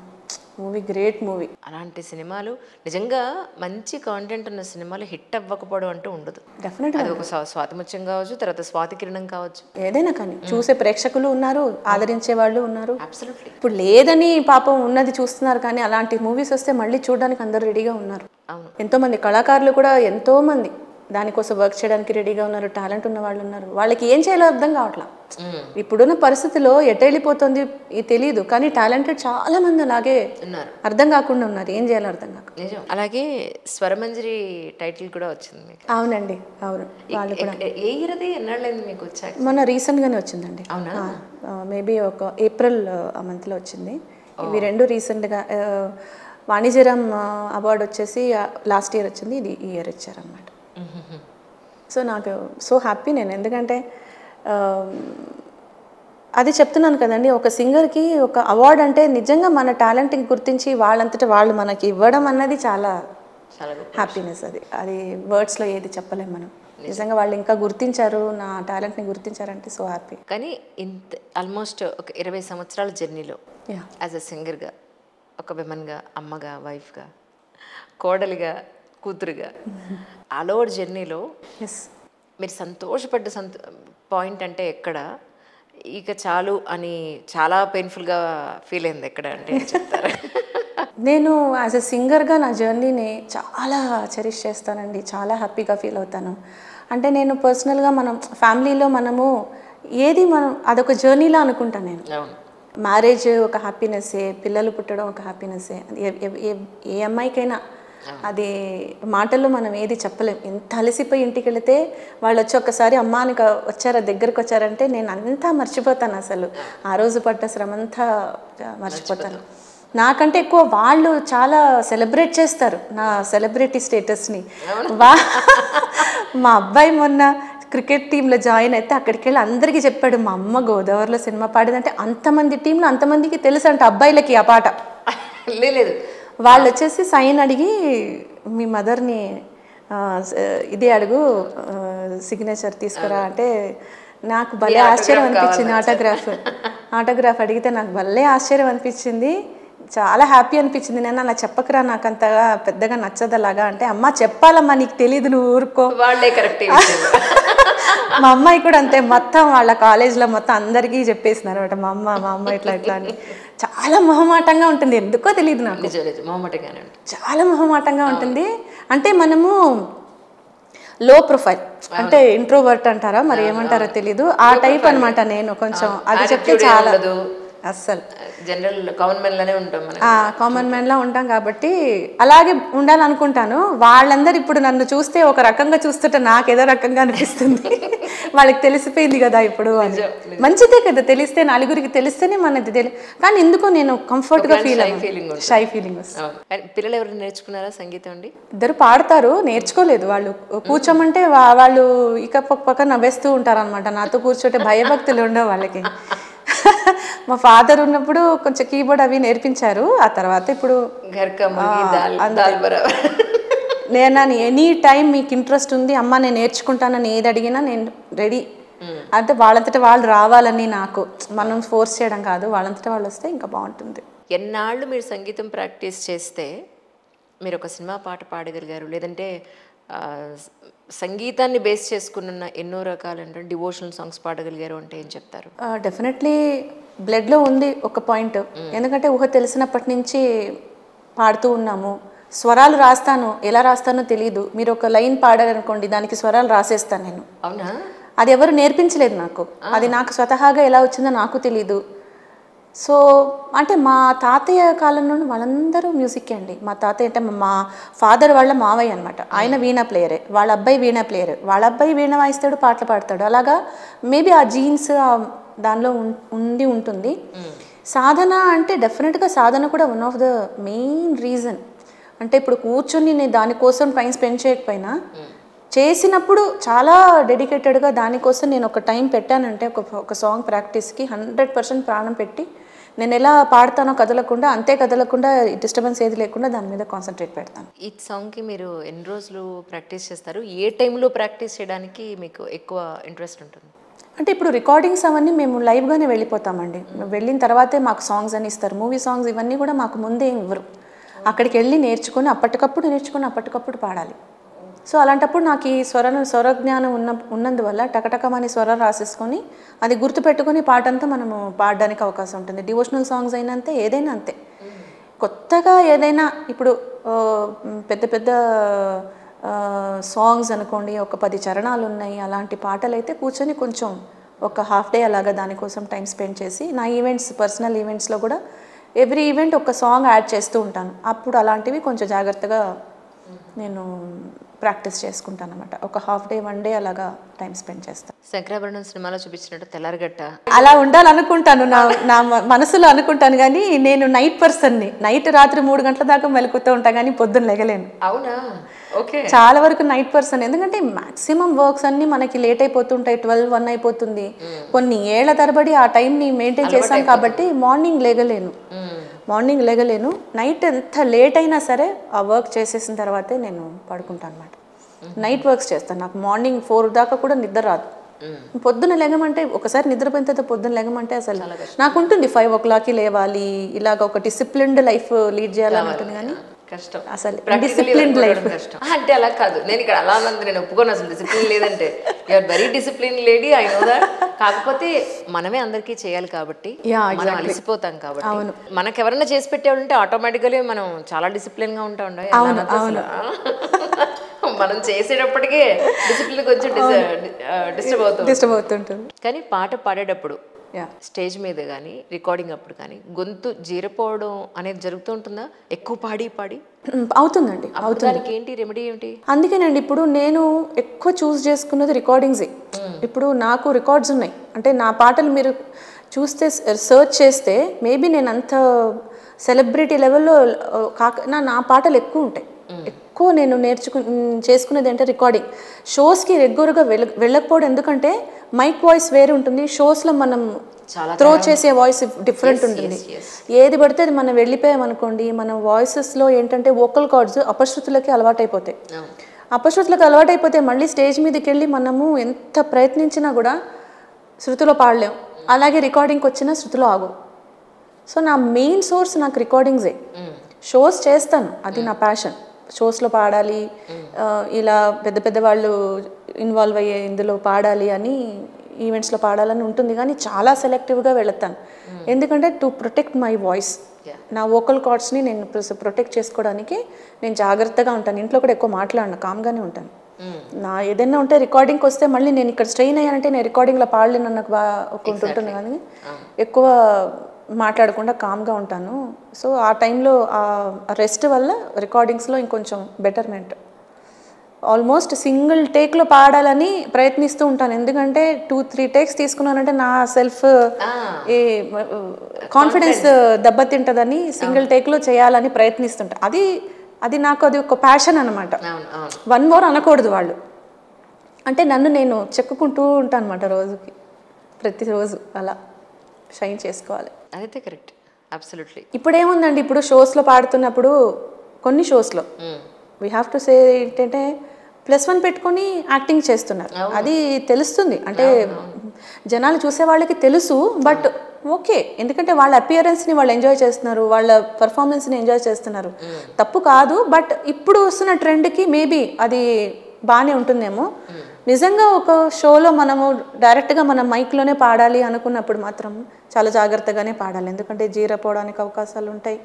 Movie great movie. అలాంటి సినిమాలు నిజంగా మంచి కాంటెంట్ ఉన్న సినిమాలు హిట్ అవ్వకపోవడం అంటూ ఉండదు. డెఫినెట్గా అది ఒక స్వాతిముత్యం కావచ్చు, తర్వాత స్వాతి కిరణం కావచ్చు, ఏదైనా కానీ చూసే ప్రేక్షకులు ఉన్నారు, ఆదరించే వాళ్ళు ఉన్నారు. అబ్సల్యూట్లీ. ఇప్పుడు లేదని పాపం ఉన్నది చూస్తున్నారు, కానీ అలాంటి మూవీస్ వస్తే మళ్ళీ చూడడానికి అందరూ రెడీగా ఉన్నారు. అవును. ఎంతోమంది కళాకారులు కూడా ఎంతోమంది దానికోసం వర్క్ చేయడానికి రెడీగా ఉన్నారు. టాలెంట్ ఉన్న వాళ్ళు ఉన్నారు. వాళ్ళకి ఏం చేయాలో అర్థం కావట్లా. ఇప్పుడున్న పరిస్థితిలో ఎటు వెళ్ళిపోతుంది తెలియదు, కానీ టాలెంటెడ్ చాలా మంది అలాగే ఉన్నారు, అర్థం కాకుండా ఉన్నారు. ఏం చేయాలో అర్థం కాక. నిజం. అలాగే స్వరమంజరి టైటిల్ కూడా వచ్చింది మీకు. అవునండి, అవును. వాళ్ళు కూడా ఏ ఇయర్ అది, ఎన్నాళ్ళైంది మీకు వచ్చాక? మొన్న రీసెంట్గానే వచ్చిందండి. అవునా? మేబీ ఒక ఏప్రిల్ ఆ మంత్లో వచ్చింది. ఇవి రెండు రీసెంట్గా. వాణిజ్యరామ్ అవార్డు వచ్చేసి లాస్ట్ ఇయర్ వచ్చింది, ఇది ఈ ఇయర్ ఇచ్చారనమాట. సో నాకు సో హ్యాపీ నేను, ఎందుకంటే అది చెప్తున్నాను కదండి, ఒక సింగర్కి ఒక అవార్డు అంటే నిజంగా మన టాలెంట్ని గుర్తించి వాళ్ళంతటా వాళ్ళు మనకి ఇవ్వడం అన్నది చాలా హ్యాపీనెస్. అది వర్డ్స్లో ఏది చెప్పలేము మనం. నిజంగా వాళ్ళు ఇంకా గుర్తించారు, నా టాలెంట్ని గుర్తించారంటే సో హ్యాపీ. కానీ ఇంత ఆల్మోస్ట్ ఒక 20 సంవత్సరాల జర్నీలో యాజ్ అ సింగర్గా, ఒక విమెన్గా, అమ్మగా, వైఫ్గా, కోడలిగా, కూతురుగా, ఆల్ ఓవర్ జర్నీలో మీరు సంతోషపడ్డ పాయింట్ అంటే ఎక్కడ, ఇక చాలు అని చాలా పెయిన్ఫుల్గా ఫీల్ అయింది ఎక్కడ అంటే చెప్తారా? నేను యాజ్ ఎ సింగర్గా నా జర్నీని చాలా చెరిష్ చేస్తానండి, చాలా హ్యాపీగా ఫీల్ అవుతాను. అంటే నేను పర్సనల్గా మనం ఫ్యామిలీలో మనము ఏది మనం అదొక జర్నీలా అనుకుంటాను నేను. మ్యారేజ్ ఒక హ్యాపీనెస్సే, పిల్లలు పుట్టడం ఒక హ్యాపీనెస్సే. ఏ అమ్మాయికైనా అది మాటల్లో మనం ఏది చెప్పలేం. ఎంత అలసిపోయి ఇంటికి వెళితే వాళ్ళు వచ్చి ఒక్కసారి అమ్మానికి వచ్చారా, దగ్గరకు వచ్చారంటే నేను అంతా మర్చిపోతాను. అసలు ఆ రోజు పడ్డ శ్రమంతా మర్చిపోతాను. నాకంటే ఎక్కువ వాళ్ళు చాలా సెలబ్రేట్ చేస్తారు నా సెలబ్రిటీ స్టేటస్ని. మా అబ్బాయి మొన్న క్రికెట్ టీంలో జాయిన్ అయితే అక్కడికి వెళ్ళి అందరికీ చెప్పాడు, మా అమ్మ గోదావరిలో సినిమా పాడిందంటే అంతమంది టీంలో అంతమందికి తెలుసు అంట అబ్బాయిలకి ఆ పాట. లేదు, వాళ్ళు వచ్చేసి సైన్ అడిగి మీ మదర్ని ఇదే అడుగు సిగ్నేచర్ తీసుకురా అంటే నాకు భలే ఆశ్చర్యం అనిపించింది. ఆటోగ్రాఫ్ అడిగితే నాకు భలే ఆశ్చర్యం అనిపించింది, చాలా హ్యాపీ అనిపించింది. నేను అలా చెప్పకరా, నాకు అంతగా పెద్దగా నచ్చదు అలాగా అంటే, అమ్మ చెప్పాలమ్మా, నీకు తెలీదు, నువ్వు ఊరుకో. వాళ్ళే కరెక్ట్. మా అమ్మాయి కూడా అంతే, మొత్తం వాళ్ళ కాలేజ్లో మొత్తం అందరికీ చెప్పేసినారు అనమాట, మా అమ్మ ఇట్లా అని. చాలా మొహమాటంగా ఉంటుంది, ఎందుకో తెలియదు నాకు, చాలా మొహమాటంగా ఉంటుంది. అంటే మనము లో ప్రొఫైల్, అంటే ఇంట్రోవర్ట్ అంటారా మరి ఏమంటారో తెలీదు, ఆ టైప్ అనమాట నేను. కొంచెం అది చెప్తే చాలా అస్సలు జనరల్ కామన్ మ్యాన్ లా ఉంటాం కాబట్టి అలాగే ఉండాలనుకుంటాను. వాళ్ళందరూ ఇప్పుడు నన్ను చూస్తే ఒక రకంగా చూస్తుంటే నాకు ఏదో రకంగా అనిపిస్తుంది. వాళ్ళకి తెలిసిపోయింది కదా ఇప్పుడు అని. మంచిదే కదా, తెలిస్తే నలుగురికి తెలిస్తేనే మనది కానీ ఎందుకో నేను కంఫర్ట్ గా షై ఫీలింగ్ వస్తుంది. పిల్లలు ఎవరు నేర్చుకున్నారా సంగీతం అండి? ఇద్దరు పాడతారు, నేర్చుకోలేదు. వాళ్ళు కూర్చోమంటే వాళ్ళు ఇక పక్క నవ్వేస్తూ ఉంటారు అనమాట. నాతో కూర్చోటే భయభక్తులు ఉండవు వాళ్ళకి. మా ఫాదర్ ఉన్నప్పుడు కొంచెం కీబోర్డ్ అవి నేర్పించారు, ఆ తర్వాత ఇప్పుడు నేను ఎనీ టైం మీకు ఇంట్రెస్ట్ ఉంది అమ్మ నేను నేర్చుకుంటానని ఏది అడిగినా నేను రెడీ. అంటే వాళ్ళంతటా వాళ్ళు రావాలని, నాకు మనం ఫోర్స్ చేయడం కాదు, వాళ్ళంతటా వాళ్ళు వస్తే ఇంకా బాగుంటుంది. ఎన్నాళ్ళు మీరు సంగీతం ప్రాక్టీస్ చేస్తే మీరు ఒక సినిమా పాట పాడగలిగారు, లేదంటే ఆ, సంగీతాన్ని బేస్ చేసుకున్న ఎన్నో రకాల డివోషనల్ సాంగ్స్ పాడగలిగారు అంటే ఏం చెప్తారు? డెఫినెట్లీ బ్లడ్లో ఉంది ఒక పాయింట్. ఎందుకంటే ఊహ తెలిసినప్పటి నుంచి పాడుతూ ఉన్నాము. స్వరాలు రాస్తాను, ఎలా రాస్తానో తెలియదు. మీరు ఒక లైన్ పాడారనుకోండి, దానికి స్వరాలు రాసేస్తాను నేను. అవునా? అది ఎవరు నేర్పించలేదు నాకు. అది నాకు స్వతహాగా ఎలా వచ్చిందో నాకు తెలీదు. సో అంటే మా తాతయ్య కాలంలో వాళ్ళందరూ మ్యూజిక్ అండి. మా తాతయ్య అంటే మా ఫాదర్ వాళ్ళ మావయ్య అనమాట. ఆయన వీణా ప్లేయరే, వాళ్ళ అబ్బాయి వీణా ప్లేయర్, వాళ్ళ అబ్బాయి వీణ వాయిస్తాడు, పాటలు పాడతాడు. అలాగా మేబీ ఆ జీన్స్ దానిలో ఉండి ఉంటుంది. సాధన అంటే డెఫినెట్గా సాధన కూడా one of the main reason. అంటే ఇప్పుడు కూర్చొని నేను దానికోసం టైం స్పెండ్ చేయకపోయినా, చేసినప్పుడు చాలా డెడికేటెడ్గా దానికోసం నేను ఒక టైం పెట్టానంటే, ఒక సాంగ్ ప్రాక్టీస్కి 100% ప్రాణం పెట్టి నేను ఎలా పాడతానో కదలకుండా, అంతే కదలకుండా, డిస్టర్బెన్స్ ఏది లేకుండా దాని మీద కాన్సన్ట్రేట్ పెడతాను. ఈ సాంగ్కి మీరు ఎన్ని రోజులు ప్రాక్టీస్ చేస్తారు? ఏ టైంలో ప్రాక్టీస్ చేయడానికి మీకు ఎక్కువ ఇంట్రెస్ట్ ఉంటుంది? అంటే ఇప్పుడు రికార్డింగ్స్ అవన్నీ మేము లైవ్గానే వెళ్ళిపోతామండి. వెళ్ళిన తర్వాతే మాకు సాంగ్స్ అని ఇస్తారు. మూవీ సాంగ్స్ ఇవన్నీ కూడా మాకు ముందే ఇవ్వరు. అక్కడికి వెళ్ళి నేర్చుకొని అప్పటికప్పుడు పాడాలి. సో అలాంటప్పుడు నాకు ఈ స్వరజ్ఞానం ఉన్నందువల్ల టకటకమని స్వరం రాసేసుకొని అది గుర్తుపెట్టుకొని పాటంతా మనము పాడడానికి అవకాశం ఉంటుంది. డివోషనల్ సాంగ్స్ అయినంతే, ఏదైనా అంతే. కొత్తగా ఏదైనా ఇప్పుడు పెద్ద సాంగ్స్ అనుకోండి, ఒక 10 చరణాలు ఉన్నాయి, అలాంటి పాటలు అయితే కూర్చొని కొంచెం ఒక హాఫ్ డే అలాగా దానికోసం టైం స్పెండ్ చేసి, నా ఈవెంట్స్, పర్సనల్ ఈవెంట్స్లో కూడా ఎవ్రీ ఈవెంట్ ఒక సాంగ్ యాడ్ చేస్తూ ఉంటాను. అప్పుడు అలాంటివి కొంచెం జాగ్రత్తగా నేను ప్రాక్టీస్ చేసుకుంటాను అనమాట. ఒక హాఫ్ డే, 1 డే అలాగా టైం స్పెండ్ చేస్తాను. శంకరాభరణం సినిమాలో చూపించినట్టు తెల్లారగట్ట అలా ఉండాలనుకుంటాను, నా మనసులో అనుకుంటాను. కానీ నేను నైట్ పర్సన్ని. నైట్ రాత్రి 3 గంటల దాకా మెలుకుతూ ఉంటాను, కానీ పొద్దున్న లెగలేను. అవునా? ఓకే. చాలా వరకు నైట్ పర్సన్. ఎందుకంటే మాక్సిమం వర్క్స్ అన్ని మనకి లేట్ అయిపోతుంటాయి, 12, 1 అయిపోతుంది. కొన్ని ఏళ్ల తరబడి ఆ టైంని మెయింటైన్ చేశాను కాబట్టి మార్నింగ్ లేగలేను. నైట్ ఎంత లేట్ అయినా సరే ఆ వర్క్ చేసేసిన తర్వాతే నేను పడుకుంటాను అనమాట. నైట్ వర్క్స్ చేస్తాను. నాకు మార్నింగ్ 4 దాకా కూడా నిద్ర రాదు. పొద్దున్న లెగమంటే, ఒకసారి నిద్రపోయిన తర్వాత పొద్దున్న లెగమంటే అసలు నాకు ఉంటుంది 5 o'clockకి లేవాలి, ఇలాగ ఒక డిసిప్లిన్డ్ లైఫ్ లీడ్ చేయాలని ఉంటుంది. కానీ కష్టం అసలు డిసిప్లిన్ లైఫ్ కష్టం. అంటే అలా కాదు, నేను ఇక్కడ అలా అన్నది నేను ఒప్పుకోను. అసలు డిసిప్లిన్ లేదంటే you're very discipline lady, I know that. కాకపోతే మనమే అందరికీ చేయాలి కాబట్టి మనం అలసిపోతాం. కాబట్టి మనకు ఎవరైనా చేసి పెట్టేవాళ్ళంటే ఆటోమేటిక్గా మనం చాలా డిసిప్లిన్ గా ఉంటాం. మనం చేసేటప్పటికే డిసిప్లిన్ కొంచెం డిస్టర్బ్ అవుతుంటుంది. కానీ పాట పాడేటప్పుడు స్టేజ్ మీద కానీ రికార్డింగ్ అప్పుడు కానీ గొంతు జీరపోవడం అనేది జరుగుతూ ఉంటుందా? ఎక్కువ పాడి అవుతుందండి. దానికి ఏంటి రెమెడీ ఏంటి? అందుకేనండి ఇప్పుడు నేను ఎక్కువ చూస్ చేసుకున్నది రికార్డింగ్సే. ఇప్పుడు నాకు రికార్డ్స్ ఉన్నాయి. అంటే నా పాటలు మీరు చూస్తే, సర్చ్ చేస్తే మేబీ నేను అంత సెలబ్రిటీ లెవెల్లో నా పాటలు ఎక్కువ ఉంటాయి. ఎక్కువ నేను చేసుకునేది అంటే రికార్డింగ్. షోస్కి రెగ్యులర్గా వెళ్ళకపోవడం. ఎందుకంటే మైక్ వాయిస్ వేరే ఉంటుంది, షోస్లో మనం త్రో చేసే వాయిస్ డిఫరెంట్ ఉంటుంది. ఏది పడితే అది మనం వెళ్ళిపోయామనుకోండి, మన వాయిసెస్లో ఏంటంటే వోకల్ కార్డ్స్ అపశృతులకి అలవాటైపోతే మళ్ళీ స్టేజ్ మీదకి వెళ్ళి మనము ఎంత ప్రయత్నించినా కూడా శృతిలో పాడలేం. అలాగే రికార్డింగ్కి వచ్చినా శృతిలో ఆగు. సో నా మెయిన్ సోర్స్ నాకు రికార్డింగ్సే. షోస్ చేస్తాను, అది నా ప్యాషన్. షోస్లో పాడాలి, ఇలా పెద్ద వాళ్ళు ఇన్వాల్వ్ అయ్యే ఇందులో పాడాలి అని, ఈవెంట్స్లో పాడాలని ఉంటుంది. కానీ చాలా సెలెక్టివ్గా వెళతాను. ఎందుకంటే టు ప్రొటెక్ట్ మై వాయిస్, నా వోకల్ కార్డ్స్ని నేను ప్రొటెక్ట్ చేసుకోవడానికి నేను జాగ్రత్తగా ఉంటాను. ఇంట్లో కూడా ఎక్కువ మాట్లాడను, కామ్గానే ఉంటాను. నా ఏదైనా ఉంటే రికార్డింగ్కి వస్తే మళ్ళీ నేను ఇక్కడ స్ట్రెయిన్ అయ్యానంటే నేను రికార్డింగ్లో పాడలేను నాకు ఉంటుంది. కానీ ఎక్కువ మాట్లాడకుండా కామ్గా ఉంటాను. సో ఆ టైంలో ఆ రెస్ట్ వల్ల రికార్డింగ్స్లో ఇంకొంచెం బెటర్మెంట్. ఆల్మోస్ట్ సింగిల్ టేక్లో పాడాలని ప్రయత్నిస్తూ ఉంటాను. ఎందుకంటే 2-3 టేక్స్ తీసుకున్నానంటే నా సెల్ఫ్ కాన్ఫిడెన్స్ దెబ్బతింటుందని సింగిల్ టేక్లో చేయాలని ప్రయత్నిస్తుంటా. అది నాకు అది ఒక ప్యాషన్ అనమాట. 1 more అనకూడదు వాళ్ళు. అంటే నన్ను నేను చెక్కుకుంటూ ఉంటాను అనమాట రోజుకి, ప్రతిరోజు అలా షైన్ చేసుకోవాలి. అదైతే కరెక్ట్, అబ్సల్యూట్లీ. ఇప్పుడు ఏముందండి, ఇప్పుడు షోస్లో పాడుతున్నప్పుడు కొన్ని షోస్లో వీ హ్యావ్ టు సే ఏంటంటే +1 పెట్టుకొని యాక్టింగ్ చేస్తున్నారు. అది తెలుస్తుంది, అంటే జనాలు చూసే వాళ్ళకి తెలుసు. బట్ ఓకే, ఎందుకంటే వాళ్ళ అపియరెన్స్ని వాళ్ళు ఎంజాయ్ చేస్తున్నారు, వాళ్ళ పర్ఫార్మెన్స్ని ఎంజాయ్ చేస్తున్నారు, తప్పు కాదు. బట్ ఇప్పుడు వస్తున్న ట్రెండ్కి మేబీ అది బాగానే ఉంటుందేమో. నిజంగా ఒక షోలో మనము డైరెక్ట్గా మనం మైక్లోనే పాడాలి అనుకున్నప్పుడు మాత్రం చాలా జాగ్రత్తగానే పాడాలి, ఎందుకంటే జీరపోవడానికి అవకాశాలు ఉంటాయి,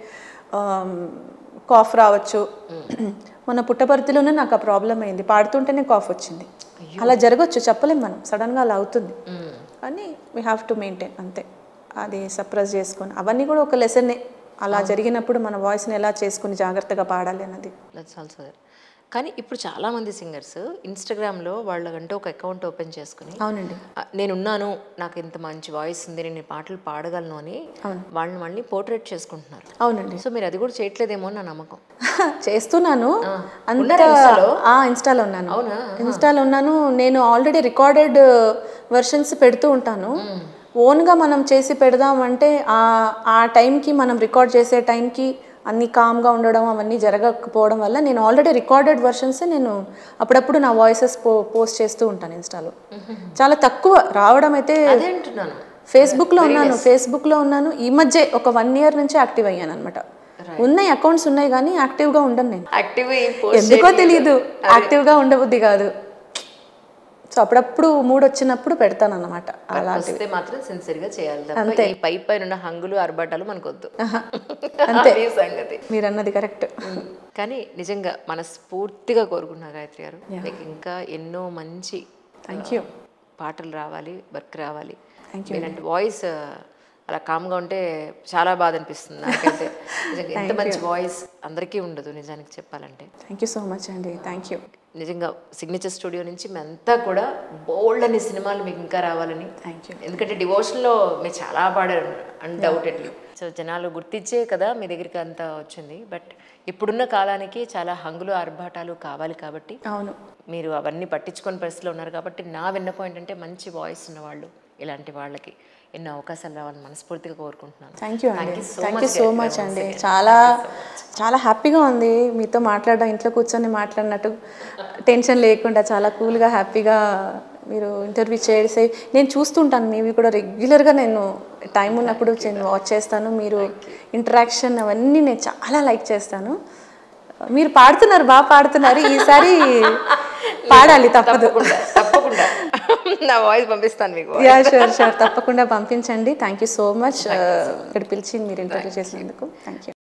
కాఫ్ రావచ్చు. మన పుట్టపర్తిలోనే నాకు ఆ ప్రాబ్లం అయింది, పాడుతుంటేనే కాఫ్ వచ్చింది. అలా జరగచ్చు, చెప్పలేం మనం, సడన్గా అలా అవుతుంది. కానీ వీ హ్యావ్ టు మెయింటైన్ అంతే, అది సప్రెస్ చేసుకొని. అవన్నీ కూడా ఒక లెసన్నే, అలా జరిగినప్పుడు మన వాయిస్ని ఎలా చేసుకుని జాగ్రత్తగా పాడాలి అన్నది. That's also that. కానీ ఇప్పుడు చాలామంది సింగర్స్ ఇన్స్టాగ్రామ్లో వాళ్ళకంటూ ఒక అకౌంట్ ఓపెన్ చేసుకుని, అవునండి, నేనున్నాను, నాకు ఇంత మంచి వాయిస్ ఉంది, నేను ఈ పాటలు పాడగలను అని వాళ్ళని మళ్ళీ పోర్ట్రేట్ చేసుకుంటున్నారు. అవునండి. సో మీరు అది కూడా చేయట్లేదేమో నా నమ్మకం. చేస్తున్నాను అంత. ఇన్స్టాలో ఉన్నాను. ఇన్స్టాలో ఉన్నాను. నేను ఆల్రెడీ రికార్డెడ్ వెర్షన్స్ పెడుతూ ఉంటాను. ఓన్గా మనం చేసి పెడదామంటే ఆ టైంకి, మనం రికార్డ్ చేసే టైంకి అన్నీ కామ్గా ఉండడం అవన్నీ జరగకపోవడం వల్ల నేను ఆల్రెడీ రికార్డెడ్ వెర్షన్స్ నేను అప్పుడప్పుడు నా వాయిసెస్ పోస్ట్ చేస్తూ ఉంటాను ఇన్స్టాలో. చాలా తక్కువ రావడం అయితే. ఫేస్బుక్లో ఉన్నాను. ఈ మధ్య ఒక 1 year నుంచి యాక్టివ్ అయ్యాను అనమాట. ఉన్నాయి, అకౌంట్స్ ఉన్నాయి, కానీ యాక్టివ్గా ఉండను నేను. ఎందుకో తెలియదు, యాక్టివ్గా ఉండబుద్ధి కాదు. సో అప్పుడప్పుడు మూడ్ వచ్చినప్పుడు పెడతాను అన్నమాట. అలాంటివి మాత్రం సిన్సియర్గా చేయాలి, అంతే. పై పైన హంగులు అరబాటాలు మనకొద్దు, అంతే సంగతి. మీరు అన్నది కరెక్ట్. కానీ నిజంగా మనస్ఫూర్తిగా కోరుకున్నా గాయత్రి గారు, మీకు ఇంకా ఎన్నో మంచి పాటలు రావాలి, వర్క్ రావాలి. మీరంటే వాయిస్ అలా కామ్గా ఉంటే చాలా బాధ అనిపిస్తుంది నాకైతే. ఎంత మంచి వాయిస్ అందరికీ ఉండదు నిజానికి చెప్పాలంటే. థ్యాంక్ యూ సో మచ్ అండి. Thank you. నిజంగా సిగ్నేచర్ స్టూడియో నుంచి మేమంతా కూడా బోల్డ్ అనే సినిమాలు మీకు ఇంకా రావాలని. ఎందుకంటే డివోషన్లో మీరు చాలా పాడారు అన్డౌటెడ్లీ. సో జనాలు గుర్తించే కదా మీ దగ్గరికి అంతా వచ్చింది. బట్ ఇప్పుడున్న కాలానికి చాలా హంగులు ఆర్భాటాలు కావాలి కాబట్టి, అవును, మీరు అవన్నీ పట్టించుకొని పరిస్థితిలో ఉన్నారు కాబట్టి నా విన్నపం ఏంటంటే మంచి వాయిస్ ఉన్నవాళ్ళు ఇలాంటి వాళ్ళకి ఎన్నో అవకాశాలు రావాలని మనస్ఫూర్తిగా కోరుకుంటున్నాను. థ్యాంక్ యూ అండి. థ్యాంక్ యూ సో మచ్ అండి. చాలా చాలా హ్యాపీగా ఉంది మీతో మాట్లాడడం. ఇంట్లో కూర్చొని మాట్లాడినట్టు టెన్షన్ లేకుండా చాలా కూల్గా హ్యాపీగా మీరు ఇంటర్వ్యూ చేసి నేను చూస్తుంటాను. మీవి కూడా రెగ్యులర్గా నేను టైం ఉన్నప్పుడు వాచ్ చేస్తాను. మీరు ఇంటరాక్షన్ అవన్నీ నేను చాలా లైక్ చేస్తాను. మీరు పాడుతున్నారు, బాగా పాడుతున్నారు. ఈసారి పాడాలి, తప్పదు. తప్పకుండా నా వాయిస్ పంపిస్తాను మీకు. షూర్ తప్పకుండా పంపించండి. థ్యాంక్ యూ సో మచ్ ఇక్కడ పిలిచి మీరు ఇంటర్వ్యూ చేసినందుకు. Thank you.